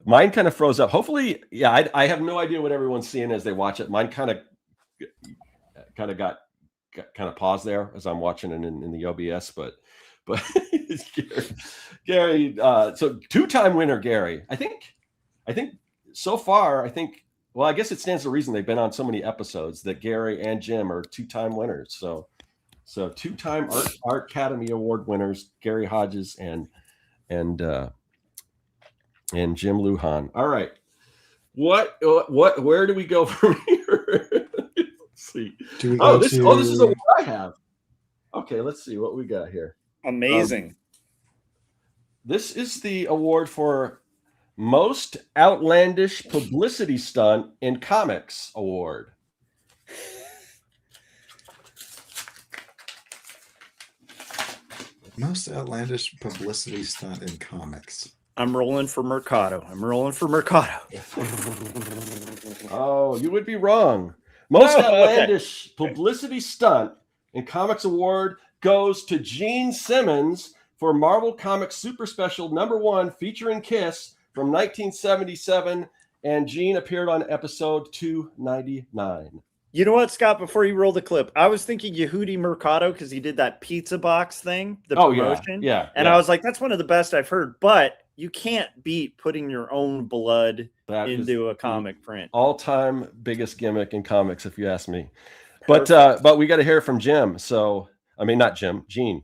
Mine kind of froze up. Hopefully, yeah, I have no idea what everyone's seeing as they watch it. Mine kind of got paused there as I'm watching it in the OBS, but Gary, so 2-time winner Gary. I think so far, well, I guess it stands to reason they've been on so many episodes that Gary and Jim are 2-time winners. So 2-time Artcademy Award winners, Gary Hodges and Jim Lujan. All right. Where do we go from here? Let's see. This is the one I have. Okay, let's see what we got here. amazing. This is the award for Most Outlandish Publicity Stunt in Comics Award. Most outlandish publicity stunt in comics. I'm rolling for Mercado. Oh, you would be wrong. Most Oh, okay. outlandish publicity stunt in Comics Award goes to Gene Simmons for Marvel Comics Super Special #1 featuring Kiss from 1977, and Gene appeared on episode 299. You know what, Scott? Before you roll the clip, I was thinking Yehudi Mercado because he did that pizza box thing, the promotion. yeah. And I was like, that's one of the best I've heard. But you can't beat putting your own blood into a comic print. All-time biggest gimmick in comics, if you ask me. But we got to hear from Jim. So I mean, not Jim, Gene,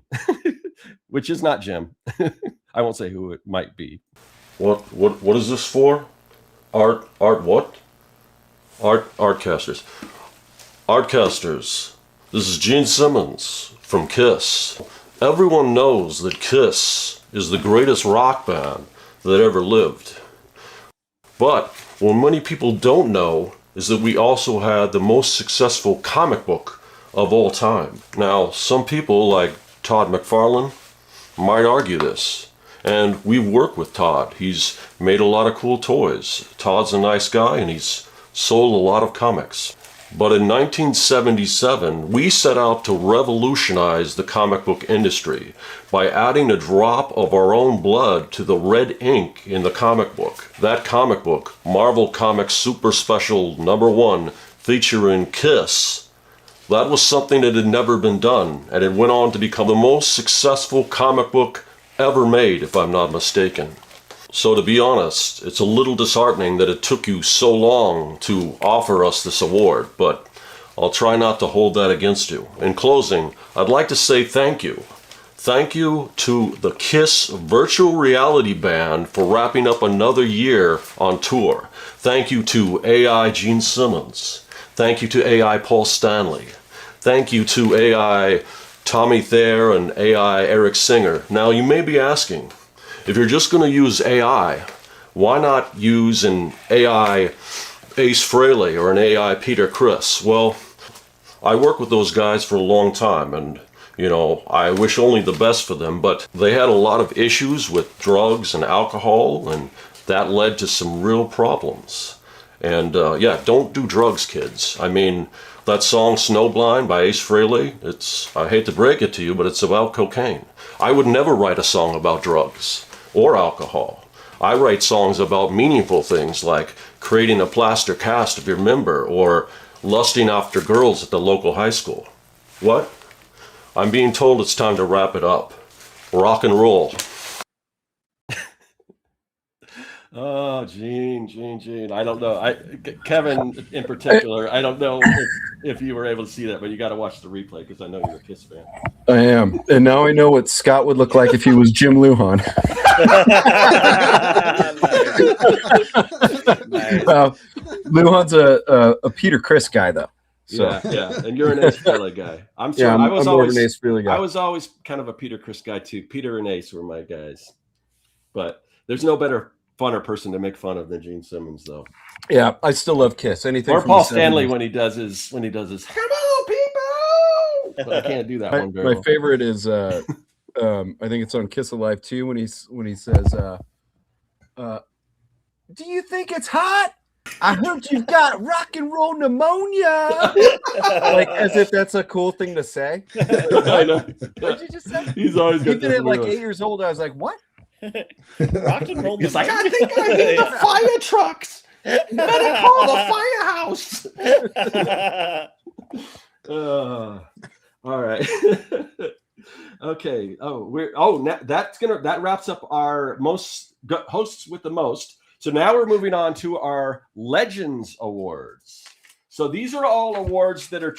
which is not Jim. I won't say who it might be. What is this for? Artcasters. Artcasters. This is Gene Simmons from Kiss. Everyone knows that Kiss is the greatest rock band that ever lived. But what many people don't know is that we also had the most successful comic book of all time. Now, some people like Todd McFarlane might argue this. And we've worked with Todd. He's made a lot of cool toys. Todd's a nice guy and he's sold a lot of comics. But in 1977, we set out to revolutionize the comic book industry by adding a drop of our own blood to the red ink in the comic book. That comic book, Marvel Comics Super Special #1, featuring Kiss, That was something that had never been done, and it went on to become the most successful comic book ever made, if I'm not mistaken. So to be honest, it's a little disheartening that it took you so long to offer us this award, but I'll try not to hold that against you. In closing, I'd like to say thank you. Thank you to the KISS Virtual Reality Band for wrapping up another year on tour. Thank you to AI Gene Simmons. Thank you to AI Paul Stanley. Thank you to AI Tommy Thayer and AI Eric Singer. Now you may be asking, if you're just going to use AI, why not use an AI Ace Frehley or an AI Peter Criss? Well, I worked with those guys for a long time, and you know, I wish only the best for them, but they had a lot of issues with drugs and alcohol, and that led to some real problems. And yeah, don't do drugs, kids. I mean, that song Snowblind by Ace Frehley, I hate to break it to you, but it's about cocaine. I would never write a song about drugs or alcohol. I write songs about meaningful things like creating a plaster cast of your member or lusting after girls at the local high school. What? I'm being told it's time to wrap it up. Rock and roll. Oh, Gene. I don't know. Kevin in particular, I don't know if you were able to see that, but you got to watch the replay because I know you're a KISS fan. I am. And now I know what Scott would look like if he was Jim Lujan. Lujan's a Peter Criss guy, though. So. Yeah. And you're an Ace Frehley guy. I'm more of an Ace Frehley guy. I was always kind of a Peter Criss guy, too. Peter and Ace were my guys. But there's no better funner person to make fun of than Gene Simmons, though. Yeah, I still love KISS. Anything or from Paul Stanley when he does his "Hello, people." But I can't do that one very well. My favorite is I think it's on Kiss Alive 2 when he says, "Do you think it's hot? I heard you've got rock and roll pneumonia." Like as if that's a cool thing to say. I know. What did you just say? He's always he did it like 8 years old. I was like, what? Rock and roll. He's like, I think I need the fire trucks. Better call the firehouse. All right. Okay. That wraps up our most hosts with the most. So now we're moving on to our Legends Awards. So these are all awards that are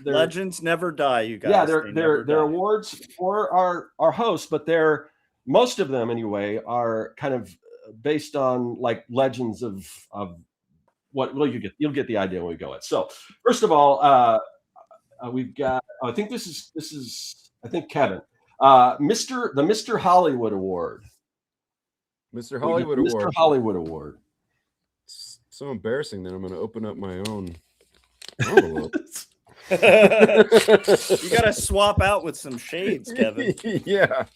Legends never die, you guys. Yeah, they're awards for our hosts, but they're most of them anyway are kind of based on like legends of what you'll get the idea when we go it. So first of all, we've got I think this is Kevin. Mr. Hollywood Award. Mr. Hollywood Award. Mr. Hollywood Award. It's so embarrassing that I'm going to open up my own envelope. You got to swap out with some shades, Kevin. Yeah.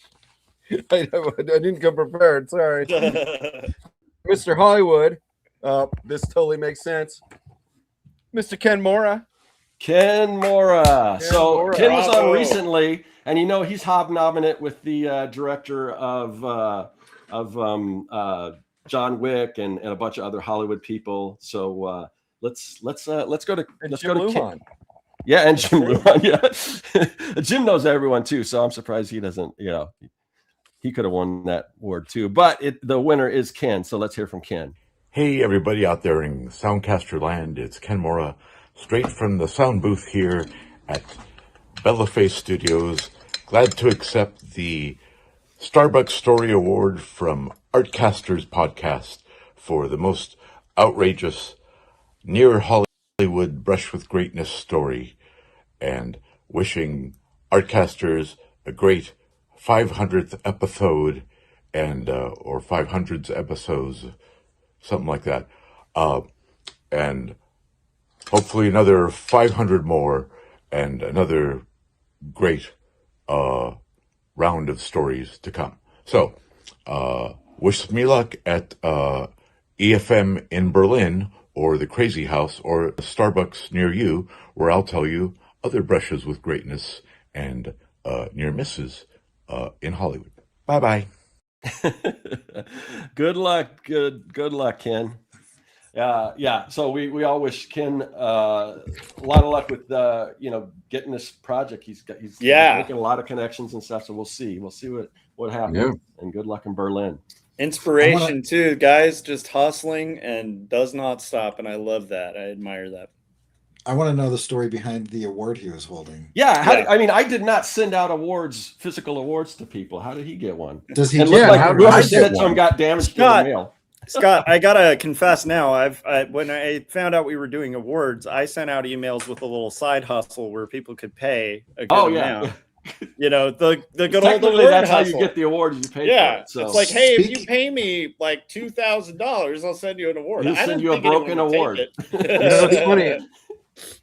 I didn't come prepared. Sorry. Mr. Hollywood. This totally makes sense. Mr. Ken Mora. Ken Mora. Ken was on recently, and he's hobnobbing it with the director of John Wick and a bunch of other Hollywood people. So let's go to Ken. Yeah, and Jim Lujan. Yeah, Jim knows everyone too, so I'm surprised he doesn't. He could have won that award too, but the winner is Ken. So let's hear from Ken. Hey, everybody out there in Soundcaster land. It's Ken Mora, straight from the sound booth here at Bellaface Studios. Glad to accept the Starbucks Story Award from Artcasters podcast for the most outrageous near Hollywood brush with greatness story, and wishing Artcasters a great 500th episode and or 500s episodes, something like that, and hopefully another 500 more and another great round of stories to come. So wish me luck at EFM in Berlin or the Crazy House or the Starbucks near you, where I'll tell you other brushes with greatness and near misses in Hollywood. Bye-bye. Good luck. Good luck, Ken. Yeah. So we all wish Ken a lot of luck with getting this project. He's making a lot of connections and stuff. So we'll see what happens. Yeah. And good luck in Berlin. Inspiration too, guys. Just hustling and does not stop, and I love that. I admire that. I want to know the story behind the award he was holding. Yeah, I did not send out physical awards to people. How did he get one? Does he? Whoever sent it to him got damaged in the mail. Scott, I gotta confess now. When I found out we were doing awards, I sent out emails with a little side hustle where people could pay a good amount. The good old award that's hustle. how you get the award. You pay for it. So. It's like, hey, if you pay me like $2,000, I'll send you an award. He'll send you a broken award. It's funny.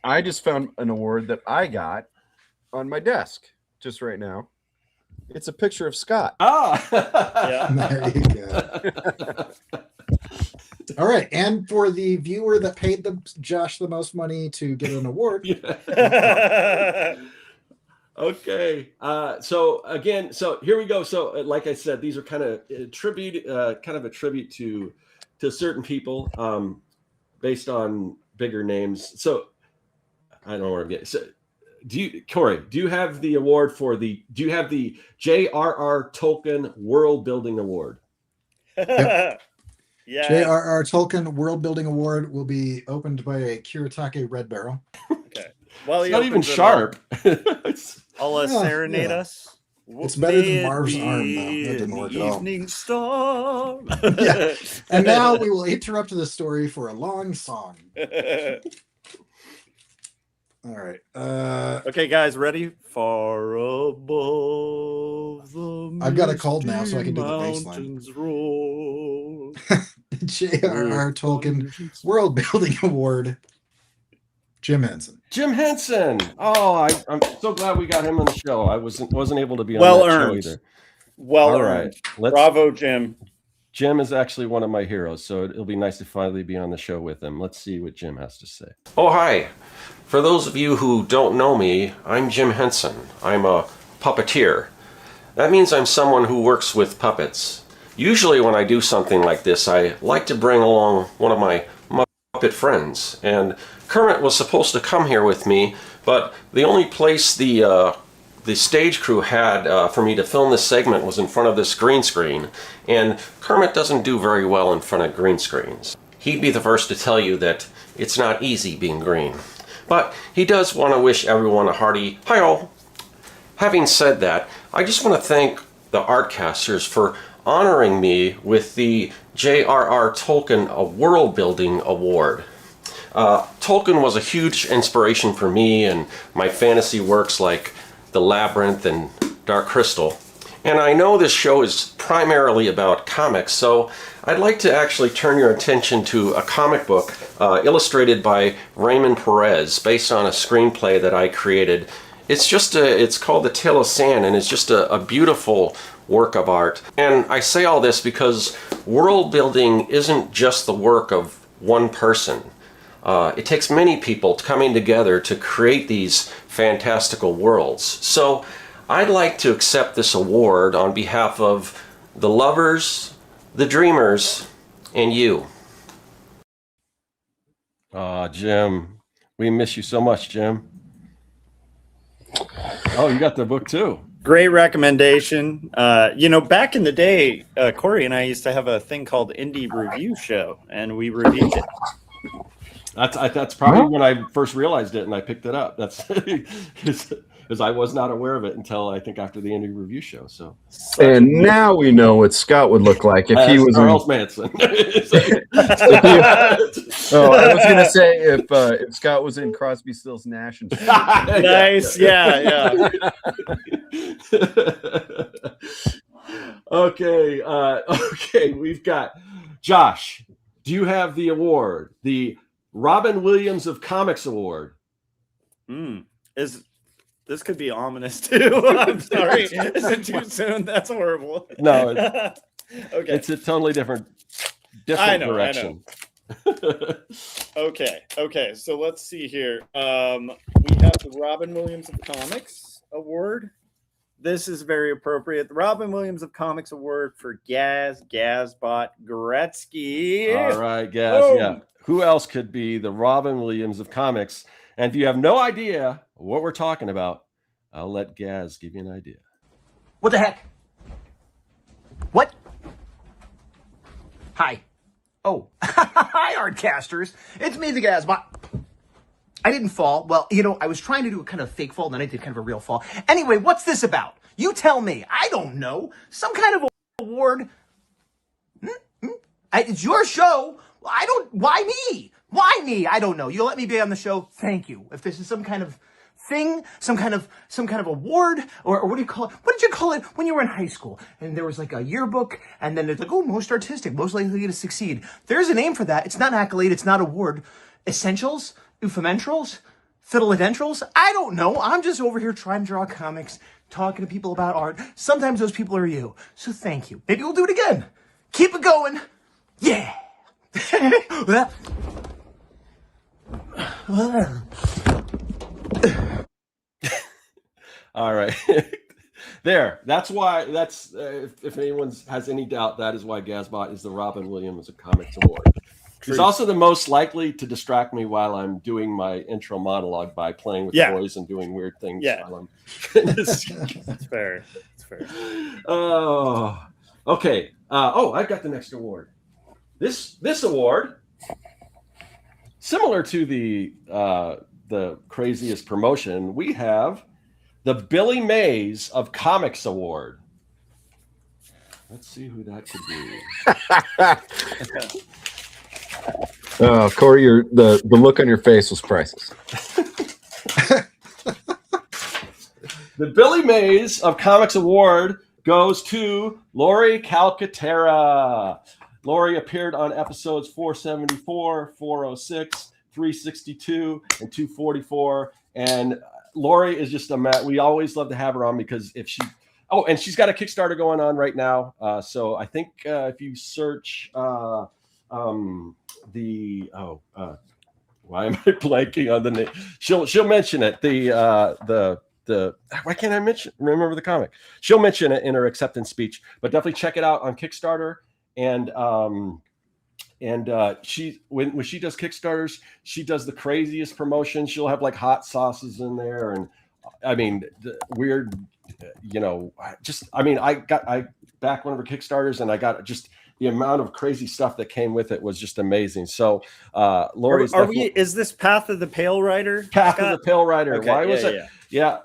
I just found an award that I got on my desk just right now. It's a picture of Scott. There you go. All right, and for the viewer that paid Josh the most money to get an award. Okay. So here we go. So like I said, these are kind of a tribute to certain people based on bigger names. So I don't know where I'm getting. So Corey, do you have the award do you have the J.R.R. Tolkien World Building Award? Yep. Yeah. J.R.R. Tolkien World Building Award will be opened by a Kiritake Red Barrel. Okay. Well, it's not even sharp. I'll serenade us. It's better than Marv's arm, though. That didn't work at all. Evening star. Yeah. And now we will interrupt the story for a long song. All right. Okay, guys, ready? Far above the I've got a cold now, so I can do the bass line. J.R.R. Tolkien World Building Award. Jim Henson. Jim Henson. Oh, I'm so glad we got him on the show. I wasn't able to be on that show either. Well earned. Bravo, Jim. Jim is actually one of my heroes, so it'll be nice to finally be on the show with him. Let's see what Jim has to say. Oh, hi. For those of you who don't know me, I'm Jim Henson. I'm a puppeteer. That means I'm someone who works with puppets. Usually when I do something like this, I like to bring along one of my Muppet friends. And Kermit was supposed to come here with me, but the only place the stage crew had for me to film this segment was in front of this green screen. And Kermit doesn't do very well in front of green screens. He'd be the first to tell you that it's not easy being green. But he does want to wish everyone a hearty hi-oh. Having said that, I just want to thank the Artcasters for honoring me with the J.R.R. Tolkien World Building Award. Tolkien was a huge inspiration for me and my fantasy works like The Labyrinth and Dark Crystal. And I know this show is primarily about comics, so I'd like to actually turn your attention to a comic book illustrated by Raymond Perez based on a screenplay that I created. It's called The Tale of Sand, and it's just a beautiful work of art. And I say all this because world building isn't just the work of one person. It takes many people coming together to create these fantastical worlds. So I'd like to accept this award on behalf of the lovers, the dreamers, and you. Jim, we miss you so much, Jim. Oh, you got the book too. Great recommendation. Back in the day, Corey and I used to have a thing called Indie Review Show, and we reviewed it. That's probably when I first realized it and I picked it up. That's because I was not aware of it until I think after the Indie Review Show. So and now we know what Scott would look like if he was Charles Manson. I was going to say if Scott was in Crosby, Stills, Nash and nice, yeah. Okay, we've got Josh. Do you have the award, the Robin Williams of Comics Award? This could be ominous too. I'm sorry. Is it too soon? That's horrible. No. Okay. It's a totally different direction. I know. Okay. So let's see here. We have the Robin Williams of Comics Award. This is very appropriate. The Robin Williams of Comics Award for Gazbot Gretzky. All right, Gaz. Boom. Yeah. who else could be the Robin Williams of comics? And if you have no idea what we're talking about, I'll let Gaz give you an idea. What the heck? What? Hi. Oh. Hi, Artcasters. It's me, the Gazbot. I didn't fall. Well, I was trying to do a kind of fake fall, and then I did kind of a real fall. Anyway, what's this about? You tell me. I don't know. Some kind of award. It's your show. Why me? Why me? I don't know. You'll let me be on the show? Thank you. If this is some kind of thing, some kind of award, or what do you call it? What did you call it when you were in high school? And there was like a yearbook, and then it's like, oh, most artistic, most likely to succeed. There's a name for that. It's not an accolade. It's not award. Essentials? Euphementrals? Fiddledentrals? I don't know. I'm just over here trying to draw comics, talking to people about art. Sometimes those people are you. So thank you. Maybe we'll do it again. Keep it going. Yeah. All right. There. That's why. That's if anyone has any doubt, that is why Gazbot is the Robin Williams of Comics Award. He's also the most likely to distract me while I'm doing my intro monologue by playing with toys and doing weird things. While I'm That's fair. That's fair. Oh, okay. I've got the next award. This award, similar to the craziest promotion, we have the Billy Mays of Comics Award. Let's see who that could be. Oh, Corey, the look on your face was priceless. The Billy Mays of Comics Award goes to Lori Calcaterra. Lori appeared on episodes 474, 406, 362, and 244. And Lori is just we always love to have her on because if she... Oh, and she's got a Kickstarter going on right now. So I think if you search... why am I blanking on the name? She'll mention it. Why can't I remember the comic? She'll mention it in her acceptance speech, but definitely check it out on Kickstarter. And she when she does Kickstarters, she does the craziest promotions. She'll have like hot sauces in there, and I mean weird, I backed one of her Kickstarters, and I got just the amount of crazy stuff that came with it was just amazing. So Lori's is this Path of the Pale Rider? Path of the Pale Rider. Okay, Why was it? Yeah.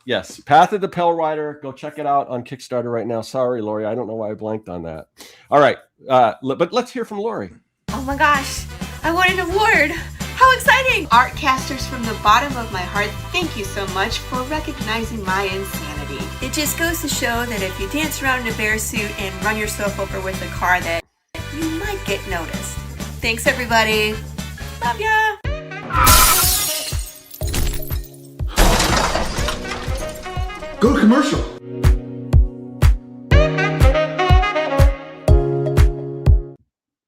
Yes, Path of the Pale Rider. Go check it out on Kickstarter right now. Sorry, Lori, I don't know why I blanked on that. All right, but let's hear from Lori. Oh my gosh, I won an award. How exciting! Artcasters, from the bottom of my heart, thank you so much for recognizing my insanity. It just goes to show that if you dance around in a bear suit and run yourself over with a car, that you might get noticed. Thanks, everybody. Love ya! Go to commercial.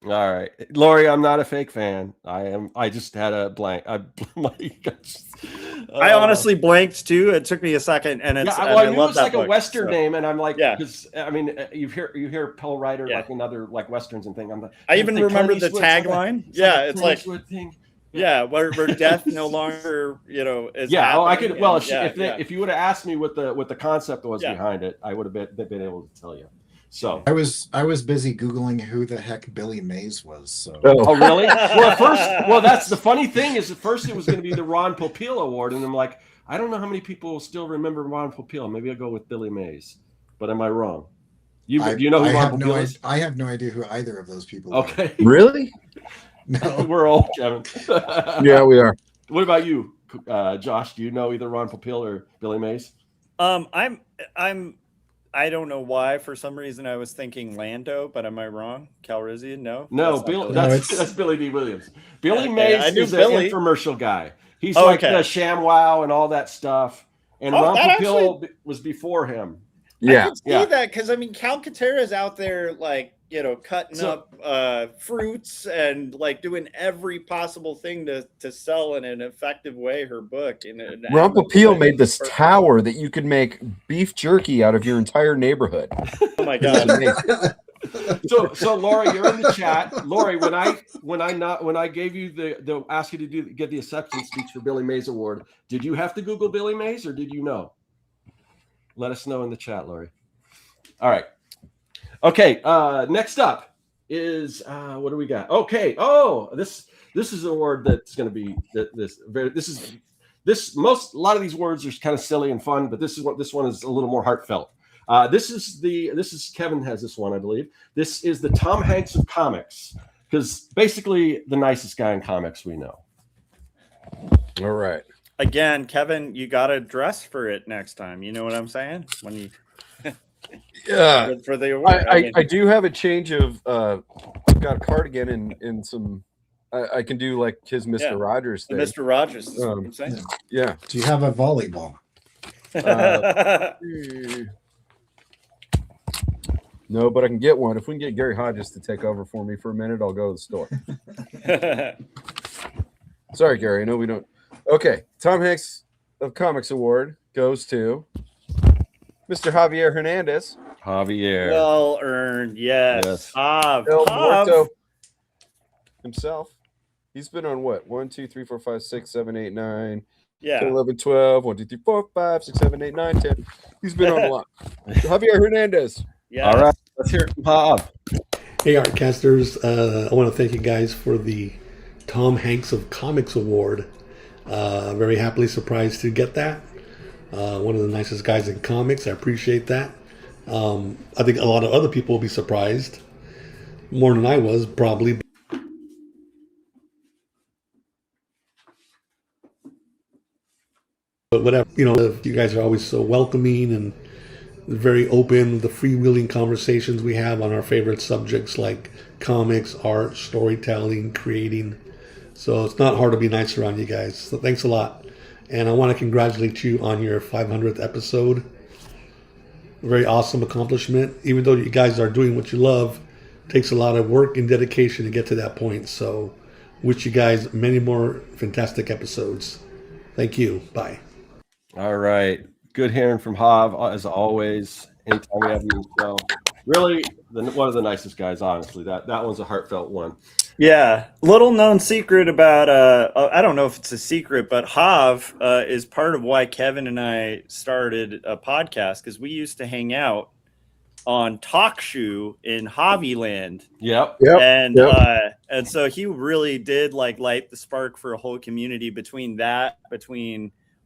All right, Lori, I'm not a fake fan. I just had a blank. I honestly blanked too. It took me a second, and it's. I knew it was like a Western name, and I'm like, because I mean, you hear Pale Rider like in other like Westerns and thing. I'm like, I even remember the tagline. It's like thing. Where death no longer, is. Yeah, I could. Well, if you would have asked me what the concept was behind it, I would have been able to tell you. So I was busy Googling who the heck Billy Mays was. So. Oh really? Well, that's the funny thing is at first it was going to be the Ron Popeil Award, and I'm like, I don't know how many people still remember Ron Popeil. Maybe I'll go with Billy Mays. But am I wrong? Do you know who Ron Popeil is? I have no idea who either of those people are. Really? No, we're old, Kevin. Yeah, we are. What about you, Josh? Do you know either Ron Popeil or Billy Mays? I don't know why. For some reason, I was thinking Lando, but am I wrong? Calrissian? No, that's Billy D. Williams. Billy Mays is an infomercial guy. He's like the ShamWow and all that stuff. And Ron Popeil was before him. I could see that because I mean, Calcaterra's out there like cutting up fruits and like doing every possible thing to sell in an effective way her book. Ron Popeil made this tower that you could make beef jerky out of your entire neighborhood. Oh my god! So Laura, you're in the chat. Lori, when I gave you the ask you to get the acceptance speech for Billy Mays Award, did you have to Google Billy Mays or did you know? Let us know in the chat, Lori. All right. Okay. Next up is what do we got? Okay. Oh, this is an award that's going to be a lot of these words are kind of silly and fun, but this one is a little more heartfelt. This is Kevin has this one, I believe. This is the Tom Hanks of comics, because basically the nicest guy in comics we know. All right. Again, Kevin, you got to dress for it next time. You know what I'm saying? When you yeah for the award. I do have a change of I've got a cardigan and some I can do like his Mr. Rogers thing. Mr. Rogers is what I'm saying. Yeah. Do you have a volleyball? No, but I can get one. If we can get Gary Hodges to take over for me for a minute, I'll go to the store. Sorry, Gary. I know we don't. Okay. Tom Hanks of Comics Award goes to Mr. Javier Hernandez. Javier. Well earned. Yes. El Muerto himself. He's been on what? 1, 2, 3, 4, 5, 6, 7, 8, 9. Yeah. 10, 11, 12. 1, 2, 3, 4, 5, 6, 7, 8, 9, 10. He's been on a lot. Javier Hernandez. Yeah. All right. Let's hear it from Bob. Hey, Artcasters. I want to thank you guys for the Tom Hanks of Comics Award. Very happily surprised to get that. One of the nicest guys in comics. I appreciate that. I think a lot of other people will be surprised. More than I was, probably. But whatever, you guys are always so welcoming and very open, the freewheeling conversations we have on our favorite subjects like comics, art, storytelling, creating. So it's not hard to be nice around you guys. So thanks a lot. And I want to congratulate you on your 500th episode. A very awesome accomplishment. Even though you guys are doing what you love, it takes a lot of work and dedication to get to that point. So wish you guys many more fantastic episodes. Thank you. Bye. All right. Good hearing from Hav, as always. Anytime we have you on the show. Really, one of the nicest guys, honestly. That one's a heartfelt one. Yeah. Little known secret about, I don't know if it's a secret, but Hav is part of why Kevin and I started a podcast, because we used to hang out on TalkShoe in Javiland. Yep. And so he really did light the spark for a whole community between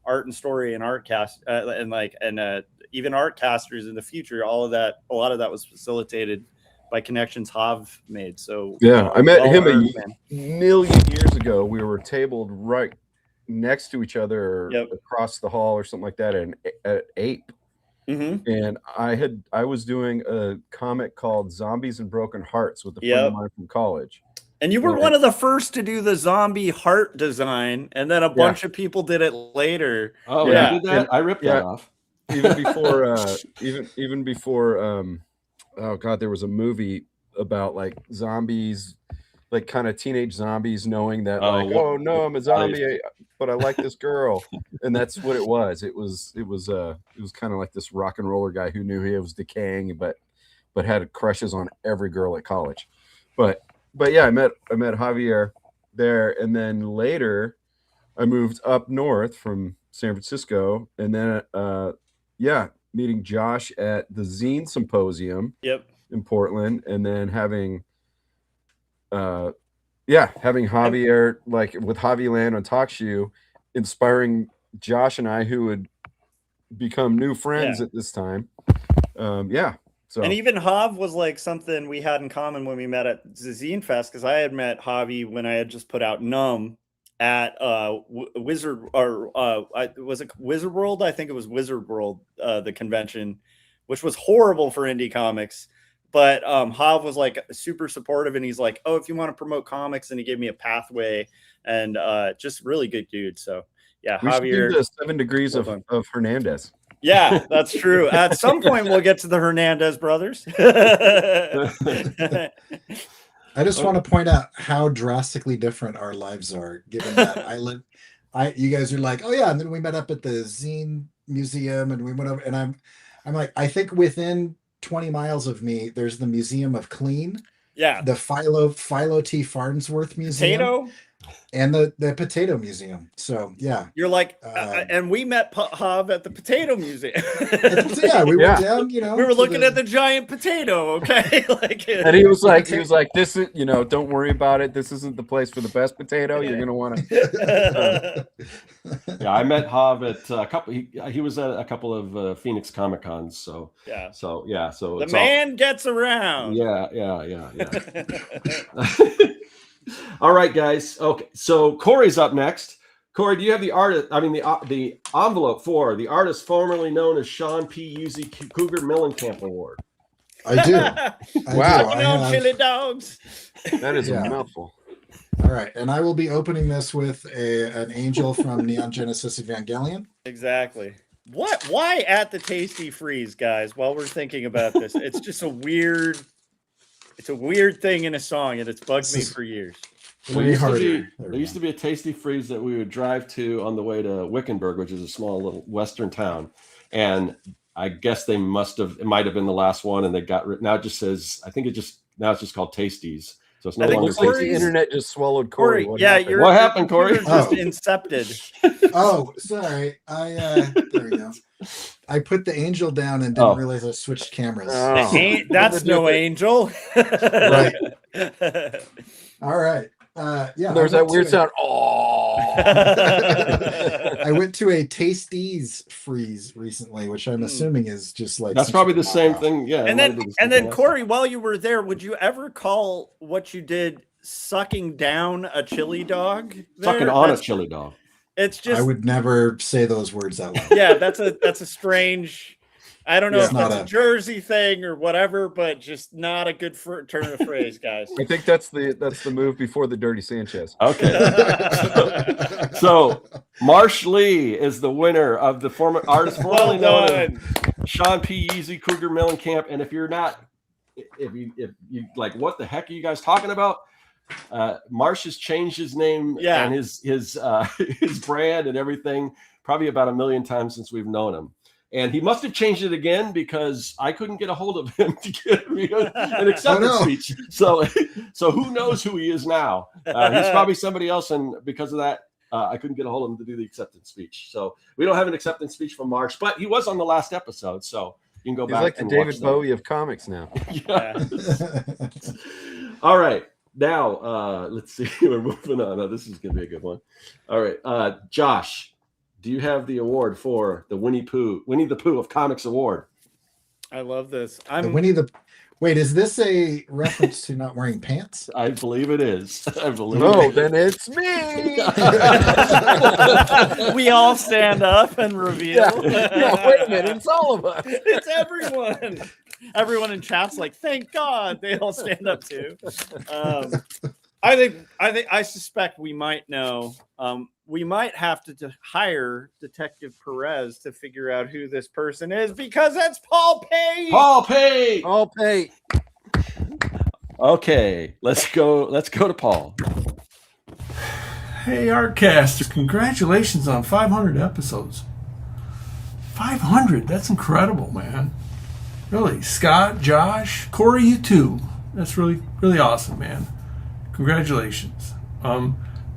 art and story and Artcast and even Artcasters in the future. A lot of that was facilitated by connections Hav made. So yeah, I met him a million years ago. We were tabled right next to each other across the hall or something like that at Ape. Mm-hmm. And I was doing a comic called Zombies and Broken Hearts with a friend of mine from college. And you were one of the first to do the zombie heart design, and then a bunch of people did it later. Oh, yeah, you did that? I ripped that off. Even before, oh god, there was a movie about like zombies, like kind of teenage zombies knowing that oh no, I'm a zombie, but I like this girl, and that's what it was. It was kind of like this rock and roller guy who knew he was decaying, but had crushes on every girl at college, But yeah, I met Javier there, and then later I moved up north from San Francisco, and then meeting Josh at the Zine Symposium in Portland, and then having Javier with Javiland on TalkShoe, inspiring Josh and I, who would become new friends at this time. So. And even Hav was like something we had in common when we met at Zine Fest, because I had met Javi when I had just put out Numb at Wizard was it Wizard World? I think it was Wizard World, the convention, which was horrible for indie comics. But Hav was like super supportive, and he's like, "Oh, if you want to promote comics," and he gave me a pathway, and just really good dude. So yeah, we Javier. Should do the 7 degrees of Hernandez. Yeah, that's true. At some point, we'll get to the Hernandez brothers. I just want to point out how drastically different our lives are, given that you guys are like, oh yeah, and then we met up at the Zine Museum, and we went over, and I'm like, I think within 20 miles of me, there's the Museum of Clean. Yeah. The Philo T. Farnsworth Museum. Potato? And the Potato Museum. So, yeah. You're like, and we met Hav at the Potato Museum. Yeah, we went down, we were looking at the giant potato, okay? Like, and he was like, this is, don't worry about it. This isn't the place for the best potato. You're going to want to. Yeah, I met Hav at a couple. He was at a couple of Phoenix Comic Cons. So so the man gets around. Yeah. All right, guys. Okay, so Corey's up next. Corey, do you have the the envelope for the artist formerly known as Sean P. Yuzi Cougar Mellencamp Award? I do. Wow. Chili dogs. That is a mouthful. All right, and I will be opening this with an angel from Neon Genesis Evangelion. Exactly. What? Why at the Tasty Freeze, guys? While we're thinking about this, it's just a weird. It's a weird thing in a song, and it's bugged me for years. There used to be a Tasty Freeze that we would drive to on the way to Wickenburg, which is a small little western town, and I guess it might have been the last one, and they got now it just says now it's just called Tasties. So it's no longer the internet just swallowed Corey. What happened, Corey? Just incepted. Oh, sorry. There we go. I put the angel down and didn't realize I switched cameras. That's no angel. Right. All right. There's that weird sound. Oh. I went to a Tasties Freeze recently, which I'm assuming is just like that's probably the same thing. Yeah. And then Corey, while you were there, would you ever call what you did sucking down a chili dog? Sucking on a chili dog. It's just I would never say those words out loud. Yeah, that's a strange. I don't know if that's not a Jersey thing or whatever, but just not a good turn of phrase, guys. I think that's the move before the Dirty Sanchez. Okay. So Marsh Lee is the winner of the former artist formerly known as Sean P. Yeezy Cougar Mellencamp. And if you like, what the heck are you guys talking about? Marsh has changed his name and his brand and everything probably about 1 million times since we've known him. And he must have changed it again because I couldn't get a hold of him to give me an acceptance speech. So who knows who he is now? He's probably somebody else, and because of that, I couldn't get a hold of him to do the acceptance speech. So we don't have an acceptance speech from Marsh, but he was on the last episode, so you can go back. He's like the David Bowie of comics now. Yeah. All right. Now, let's see. We're moving on. Now, this is going to be a good one. All right. Josh, do you have the award for the Winnie the Pooh of Comics Award? I love this. Wait, is this a reference to not wearing pants? I believe it is. Then it's me. We all stand up and reveal. Yeah, wait a minute, it's all of us. It's everyone. Everyone in chat's like, thank God they all stand up too. I suspect we might know. We might have to hire Detective Perez to figure out who this person is because that's Paul Pate. Paul Pate. Okay, let's go to Paul. Hey, Artcasters, congratulations on 500 episodes. 500, that's incredible, man. Really, Scott, Josh, Corey, you too. That's really, really awesome, man. Congratulations.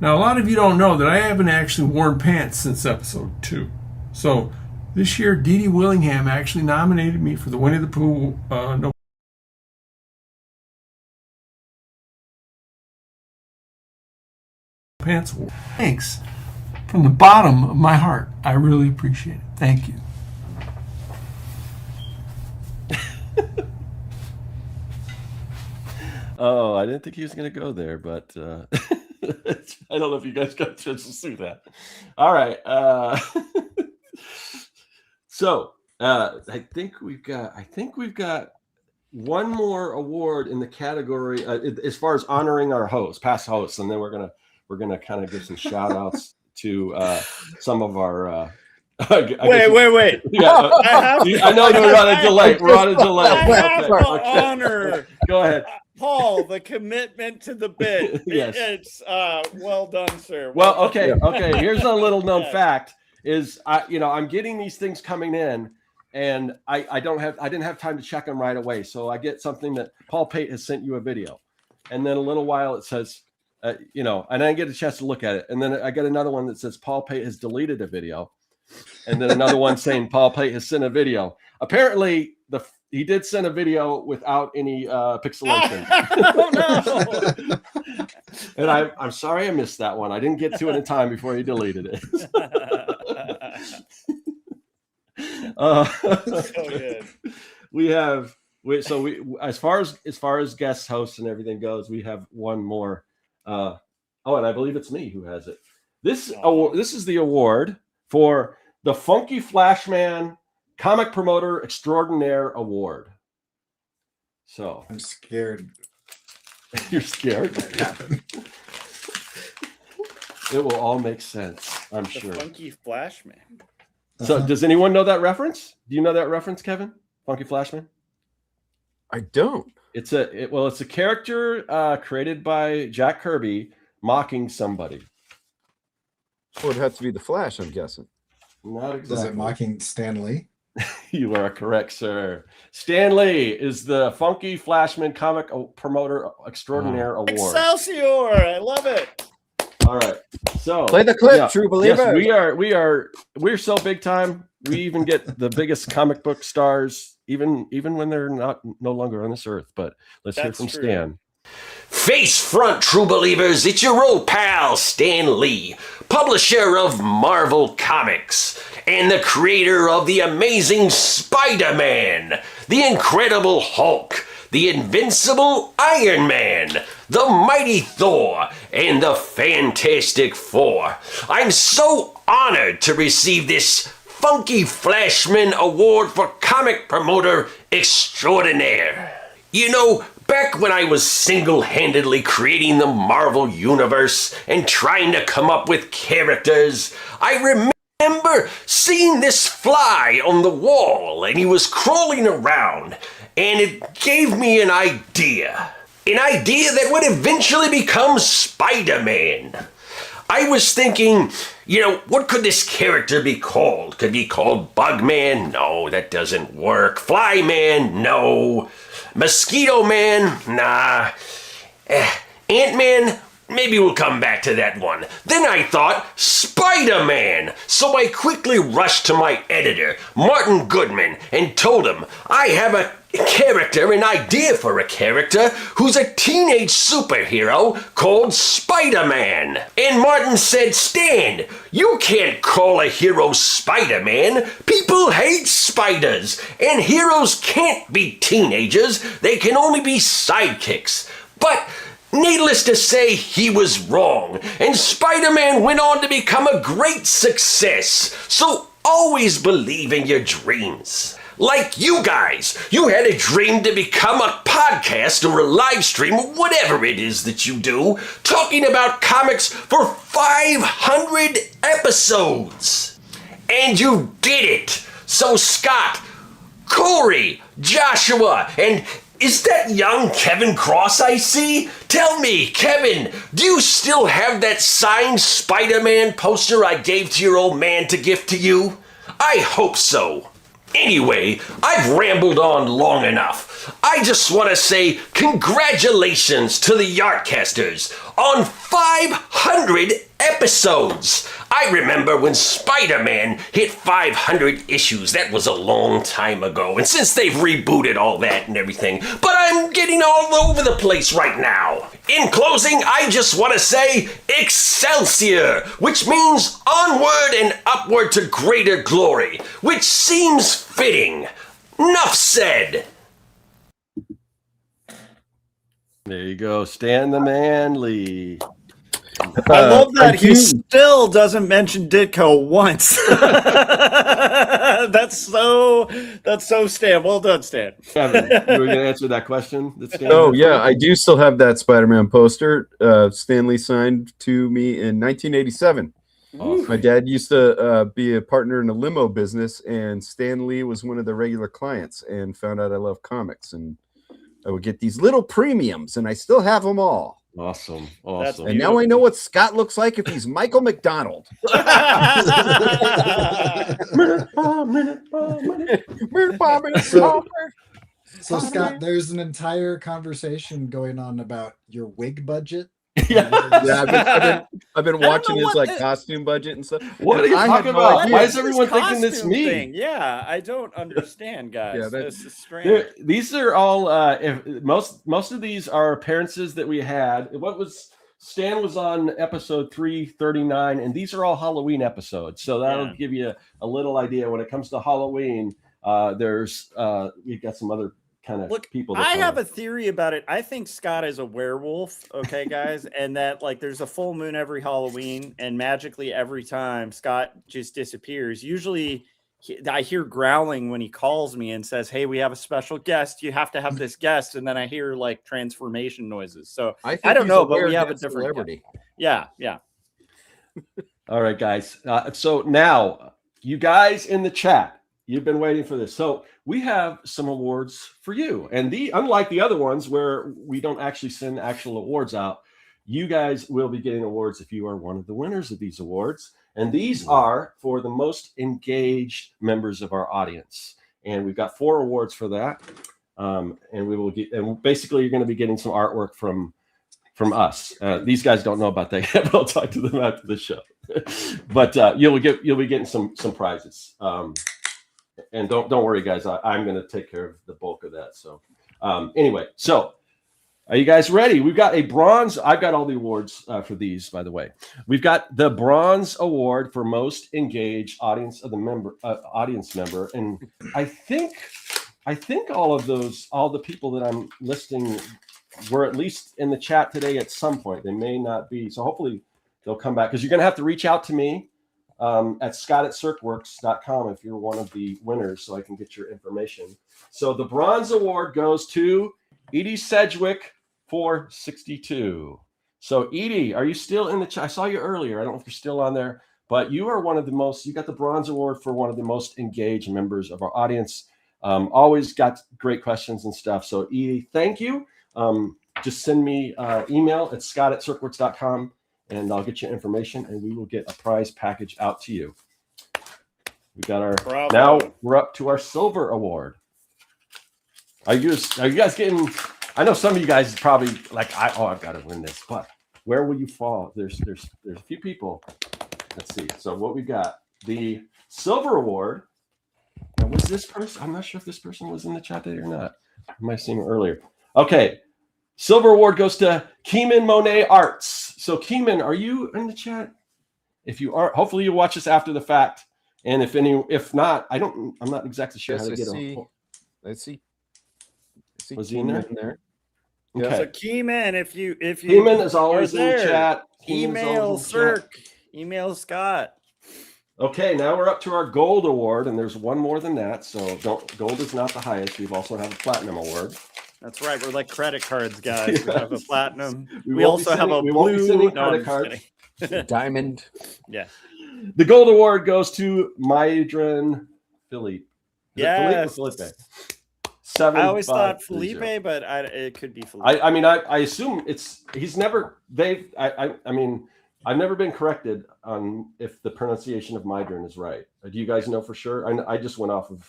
Now, a lot of you don't know that I haven't actually worn pants since episode 2. So, this year, Dee Dee Willingham actually nominated me for the Winnie the Pooh No Pants Award. Thanks. From the bottom of my heart, I really appreciate it. Thank you. Oh, I didn't think he was going to go there, but I don't know if you guys got a chance to see that. All right. So I think we've got one more award in the category as far as honoring our past hosts, and then we're gonna kind of give some shout outs to some of our. Wait. Yeah, I know we're on a delay. I have to honor. Go ahead. Paul, the commitment to the bit. Yes. It's well done, sir. Well, okay. Here's a little known fact: is I'm getting these things coming in, and I didn't have time to check them right away. So I get something that Paul Pate has sent you a video, and then a little while it says, and I didn't get a chance to look at it, and then I get another one that says Paul Pate has deleted a video, and then another one saying Paul Pate has sent a video. Apparently, he did send a video without any pixelation. Oh no! And I'm sorry I missed that one. I didn't get to it in time before he deleted it. So good. We as far as guest hosts and everything goes, we have one more. And I believe it's me who has it. This is the award for the Funky Flashman Comic Promoter Extraordinaire Award. So I'm scared. You're scared? It will all make sense, I'm sure. Funky Flashman. So does anyone know that reference? Do you know that reference, Kevin? Funky Flashman? I don't. It's a character created by Jack Kirby mocking somebody. Well, it has to be the Flash, I'm guessing. Not exactly. Is it mocking Stan Lee? You are correct, sir. Stan Lee is the Funky Flashman Comic Promoter Extraordinaire Award. Excelsior! I love it. All right. So play the clip, true believer. Yes, we're so big time. We even get the biggest comic book stars, even when they're no longer on this earth. But let's hear from Stan. Face front, true believers, it's your old pal, Stan Lee, publisher of Marvel Comics, and the creator of the amazing Spider-Man, the Incredible Hulk, the Invincible Iron Man, the Mighty Thor, and the Fantastic Four. I'm so honored to receive this Funky Flashman Award for Comic Promoter Extraordinaire. You know, back when I was single-handedly creating the Marvel Universe and trying to come up with characters, I remember seeing this fly on the wall, and he was crawling around, and it gave me an idea. An idea that would eventually become Spider-Man. I was thinking, what could this character be called? Could he be called Bugman? No, that doesn't work. Flyman? No. Mosquito Man? Nah. Ant-Man? Maybe we'll come back to that one. Then I thought, Spider-Man! So I quickly rushed to my editor, Martin Goodman, and told him I have an idea for a character who's a teenage superhero called Spider-Man. And Martin said, Stan, you can't call a hero Spider-Man. People hate spiders, and heroes can't be teenagers. They can only be sidekicks. But needless to say, he was wrong, and Spider-Man went on to become a great success. So always believe in your dreams. Like you guys, you had a dream to become a podcast or a live stream or whatever it is that you do, talking about comics for 500 episodes. And you did it. So Scott, Corey, Joshua, and is that young Kevin Cross I see? Tell me, Kevin, do you still have that signed Spider-Man poster I gave to your old man to gift to you? I hope so. Anyway, I've rambled on long enough. I just want to say congratulations to the Artcasters on 500 episodes. I remember when Spider-Man hit 500 issues. That was a long time ago. And since they've rebooted all that and everything, but I'm getting all over the place right now. In closing, I just want to say Excelsior, which means onward and upward to greater glory, which seems fitting. Enough said. There you go, Stan the Man Lee. I love that he still doesn't mention Ditko once. That's so Stan. Well done, Stan. Kevin, you were going to answer that question? Oh, yeah, I do still have that Spider-Man poster. Stan Lee signed to me in 1987. Awesome. My dad used to be a partner in a limo business, and Stan Lee was one of the regular clients, and found out I love comics. And I would get these little premiums, and I still have them all. Awesome. And now I know what Scott looks like if he's Michael McDonald. So Scott, there's an entire conversation going on about your wig budget. I've been watching his costume budget and stuff. What are you talking about? Why is everyone thinking it's me? Thing? Yeah, I don't understand, guys. Yeah, this is strange. These are all most of these are appearances that we had. Stan was on episode 339, and these are all Halloween episodes. So that'll give you a little idea when it comes to Halloween. We've got some other kind of people. I have a theory about it. I think Scott is a werewolf, okay, guys, and that there's a full moon every Halloween, and magically every time Scott just disappears. Usually, I hear growling when he calls me and says, "Hey, we have a special guest. You have to have this guest," and then I hear transformation noises. So I don't know, but we have a different celebrity. Yeah. All right, guys. So now, you guys in the chat. You've been waiting for this. So we have some awards for you. And unlike the other ones where we don't actually send actual awards out, you guys will be getting awards if you are one of the winners of these awards. And these are for the most engaged members of our audience. And we've got 4 awards for that. And basically you're going to be getting some artwork from us. These guys don't know about that yet, but I'll talk to them after the show. But you'll be getting some prizes. And don't worry, guys. I'm going to take care of the bulk of that. So anyway, so are you guys ready? We've got a bronze. I've got all the awards for these, by the way. We've got the bronze award for most engaged audience member, and I think all the people that I'm listing were at least in the chat today at some point. They may not be. So hopefully they'll come back, because you're going to have to reach out to me at scott@circworks.com if you're one of the winners, so I can get your information. So the bronze award goes to Edie Sedgwick for 62. So Edie, are you still in the chat? I saw you earlier. I don't know if you're still on there, but you are you got the bronze award for one of the most engaged members of our audience. Always got great questions and stuff. So Edie, thank you. Just send me email at scott@circworks.com. and I'll get you information, and we will get a prize package out to you. We got our now we're up to our silver award. Are you guys getting? I know some of you guys probably I've got to win this, but where will you fall? There's a few people. Let's see. So what we got? The silver award. Now, was this person? I'm not sure if this person was in the chat today or not. I might have seen him earlier. Okay. Silver award goes to Keeman Monet Arts. So Keeman, are you in the chat? If you are, hopefully you watch this after the fact. And if not, I'm not exactly sure how to get on. Let's see. Was he in there? Okay. So Keeman, if you Keeman is always in the chat. Email Cirque. Email Scott. Okay, now we're up to our gold award, and there's one more than that. So gold is not the highest. We also have a platinum award. That's right. We're like credit cards, guys. Yes. We have a platinum. We also have a blue credit card. Diamond. Yeah. The gold award goes to Mydren Philippe. Yes. Felipe. I always thought Felipe, but it could be Felipe. I assume he's never. I've never been corrected on if the pronunciation of Mydren is right. Do you guys know for sure? I just went off of.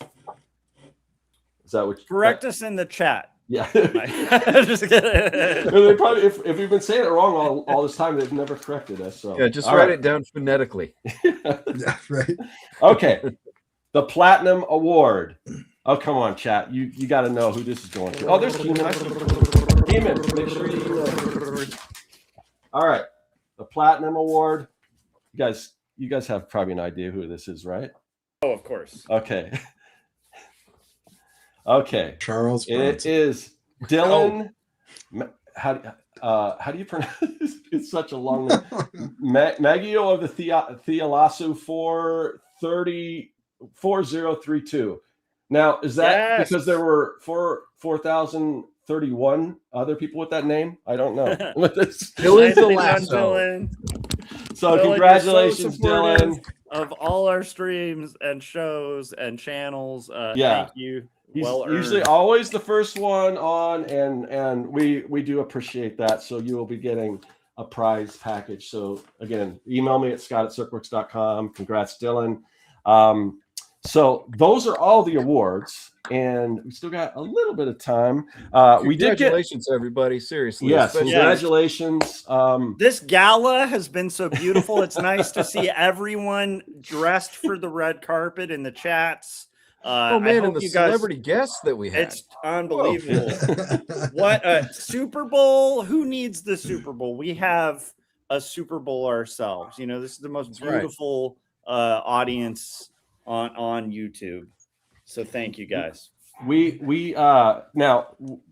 Is that what? Correct us in the chat. Yeah. Just kidding. They probably, if we've been saying it wrong all this time, they've never corrected us. So yeah, just write it down phonetically. Yeah, right. Okay. The Platinum Award. Oh, come on, chat. You got to know who this is going to. Oh, there's Keeman. Keeman, make sure you know. All right. The Platinum Award. You guys have probably an idea who this is, right? Oh, of course. Okay. Okay. Charles It Bronson. is Dylan. How do you pronounce it? It's such a long name. Maggio of the Theolasu 4032. Now, is that because there were 4,031 other people with that name? I don't know. Dylan's the last. So Dylan, congratulations, Dylan. Dylan. Of all our streams and shows and channels, Yeah. thank you. He's Well usually earned. always the first one on, and we do appreciate that. So you will be getting a prize package. So again, email me at scott@circworks.com. Congrats, Dylan. So those are all the awards, and we still got a little bit of time. We did get Congratulations, everybody. Seriously. yes, Especially- congratulations. This gala has been so beautiful. It's nice to see everyone dressed for the red carpet in the chats. Oh man, and the celebrity guests that we had. It's unbelievable. What a Super Bowl. Who needs the Super Bowl? We have a Super Bowl ourselves. You know, this is the most beautiful audience on YouTube. So thank you guys. We now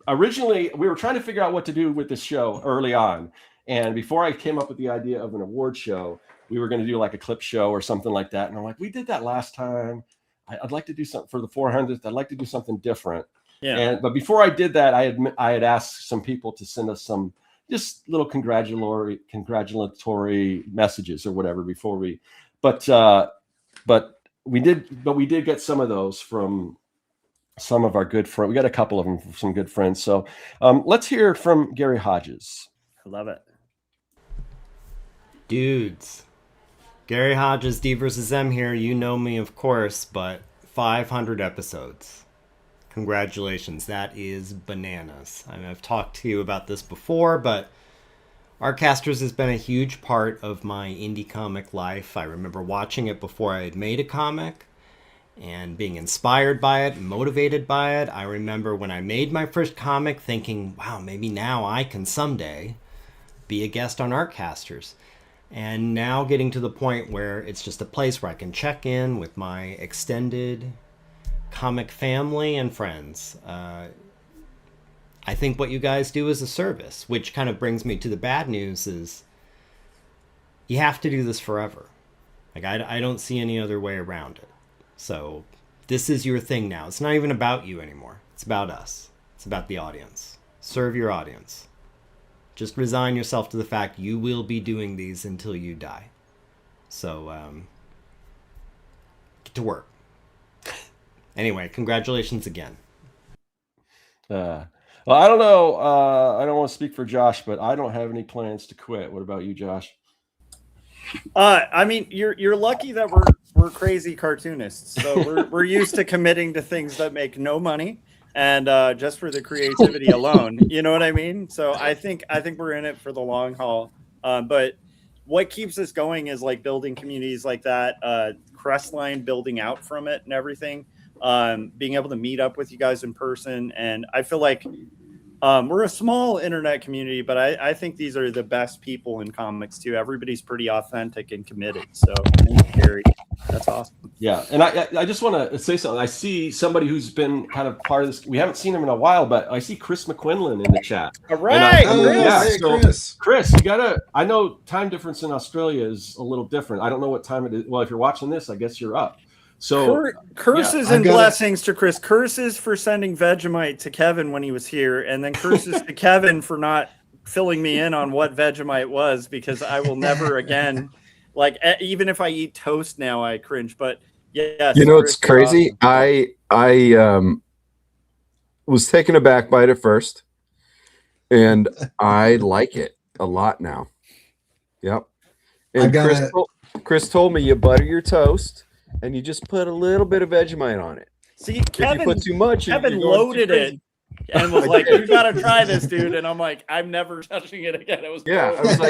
originally we were trying to figure out what to do with this show early on, and before I came up with the idea of an award show, we were going to do like a clip show or something like that. And I'm like, we did that last time. I'd like to do something for the 400th. I'd like to do something different. Yeah. But before I did that, I had asked some people to send us some just little congratulatory messages or whatever before we. But we did get some of those from some of our good friends. We got a couple of them from some good friends. So let's hear from Gary Hodges. I love it. Dudes. Gary Hodges, D versus M here. You know me, of course, but 500 episodes. Congratulations. That is bananas. I mean, I've talked to you about this before, but Artcasters has been a huge part of my indie comic life. I remember watching it before I had made a comic and being inspired by it, motivated by it. I remember when I made my first comic thinking, wow, maybe now I can someday be a guest on Artcasters. And now getting to the point where it's just a place where I can check in with my extended comic family and friends. I think what you guys do is a service, which kind of brings me to the bad news is you have to do this forever. Like I don't see any other way around it. So this is your thing now. It's not even about you anymore. It's about us. It's about the audience. Serve your audience. Just resign yourself to the fact you will be doing these until you die. So, get to work. Anyway, congratulations again. Well, I don't know. I don't want to speak for Josh, but I don't have any plans to quit. What about you, Josh? I mean, you're lucky that we're crazy cartoonists. So we're used to committing to things that make no money. And just for the creativity alone, you know what I mean? So I think we're in it for the long haul. But what keeps us going is like building communities like that, Crestline building out from it and everything, being able to meet up with you guys in person. And I feel like we're a small internet community, but I think these are the best people in comics too. Everybody's pretty authentic and committed. So thank you, Gary. That's awesome. Yeah, and I just want to say something. I see somebody who's been kind of part of this. We haven't seen him in a while, but I see Chris McQuinlan in the chat. All right, Chris, you gotta. I know time difference in Australia is a little different. I don't know what time it is. Well, if you're watching this, I guess you're up. So curses and blessings to Chris. Curses for sending Vegemite to Kevin when he was here, and then curses to Kevin for not filling me in on what Vegemite was, because I will never again. Like even if I eat toast now, I cringe. But yes, you know, it's crazy. I was taken aback by it at first, and I like it a lot now. Yep. And Chris told me you butter your toast and you just put a little bit of Vegemite on it. See, Kevin, if you put too much, Kevin loaded it and was like, "You got to try this, dude." And I'm like, "I'm never touching it again." It was I was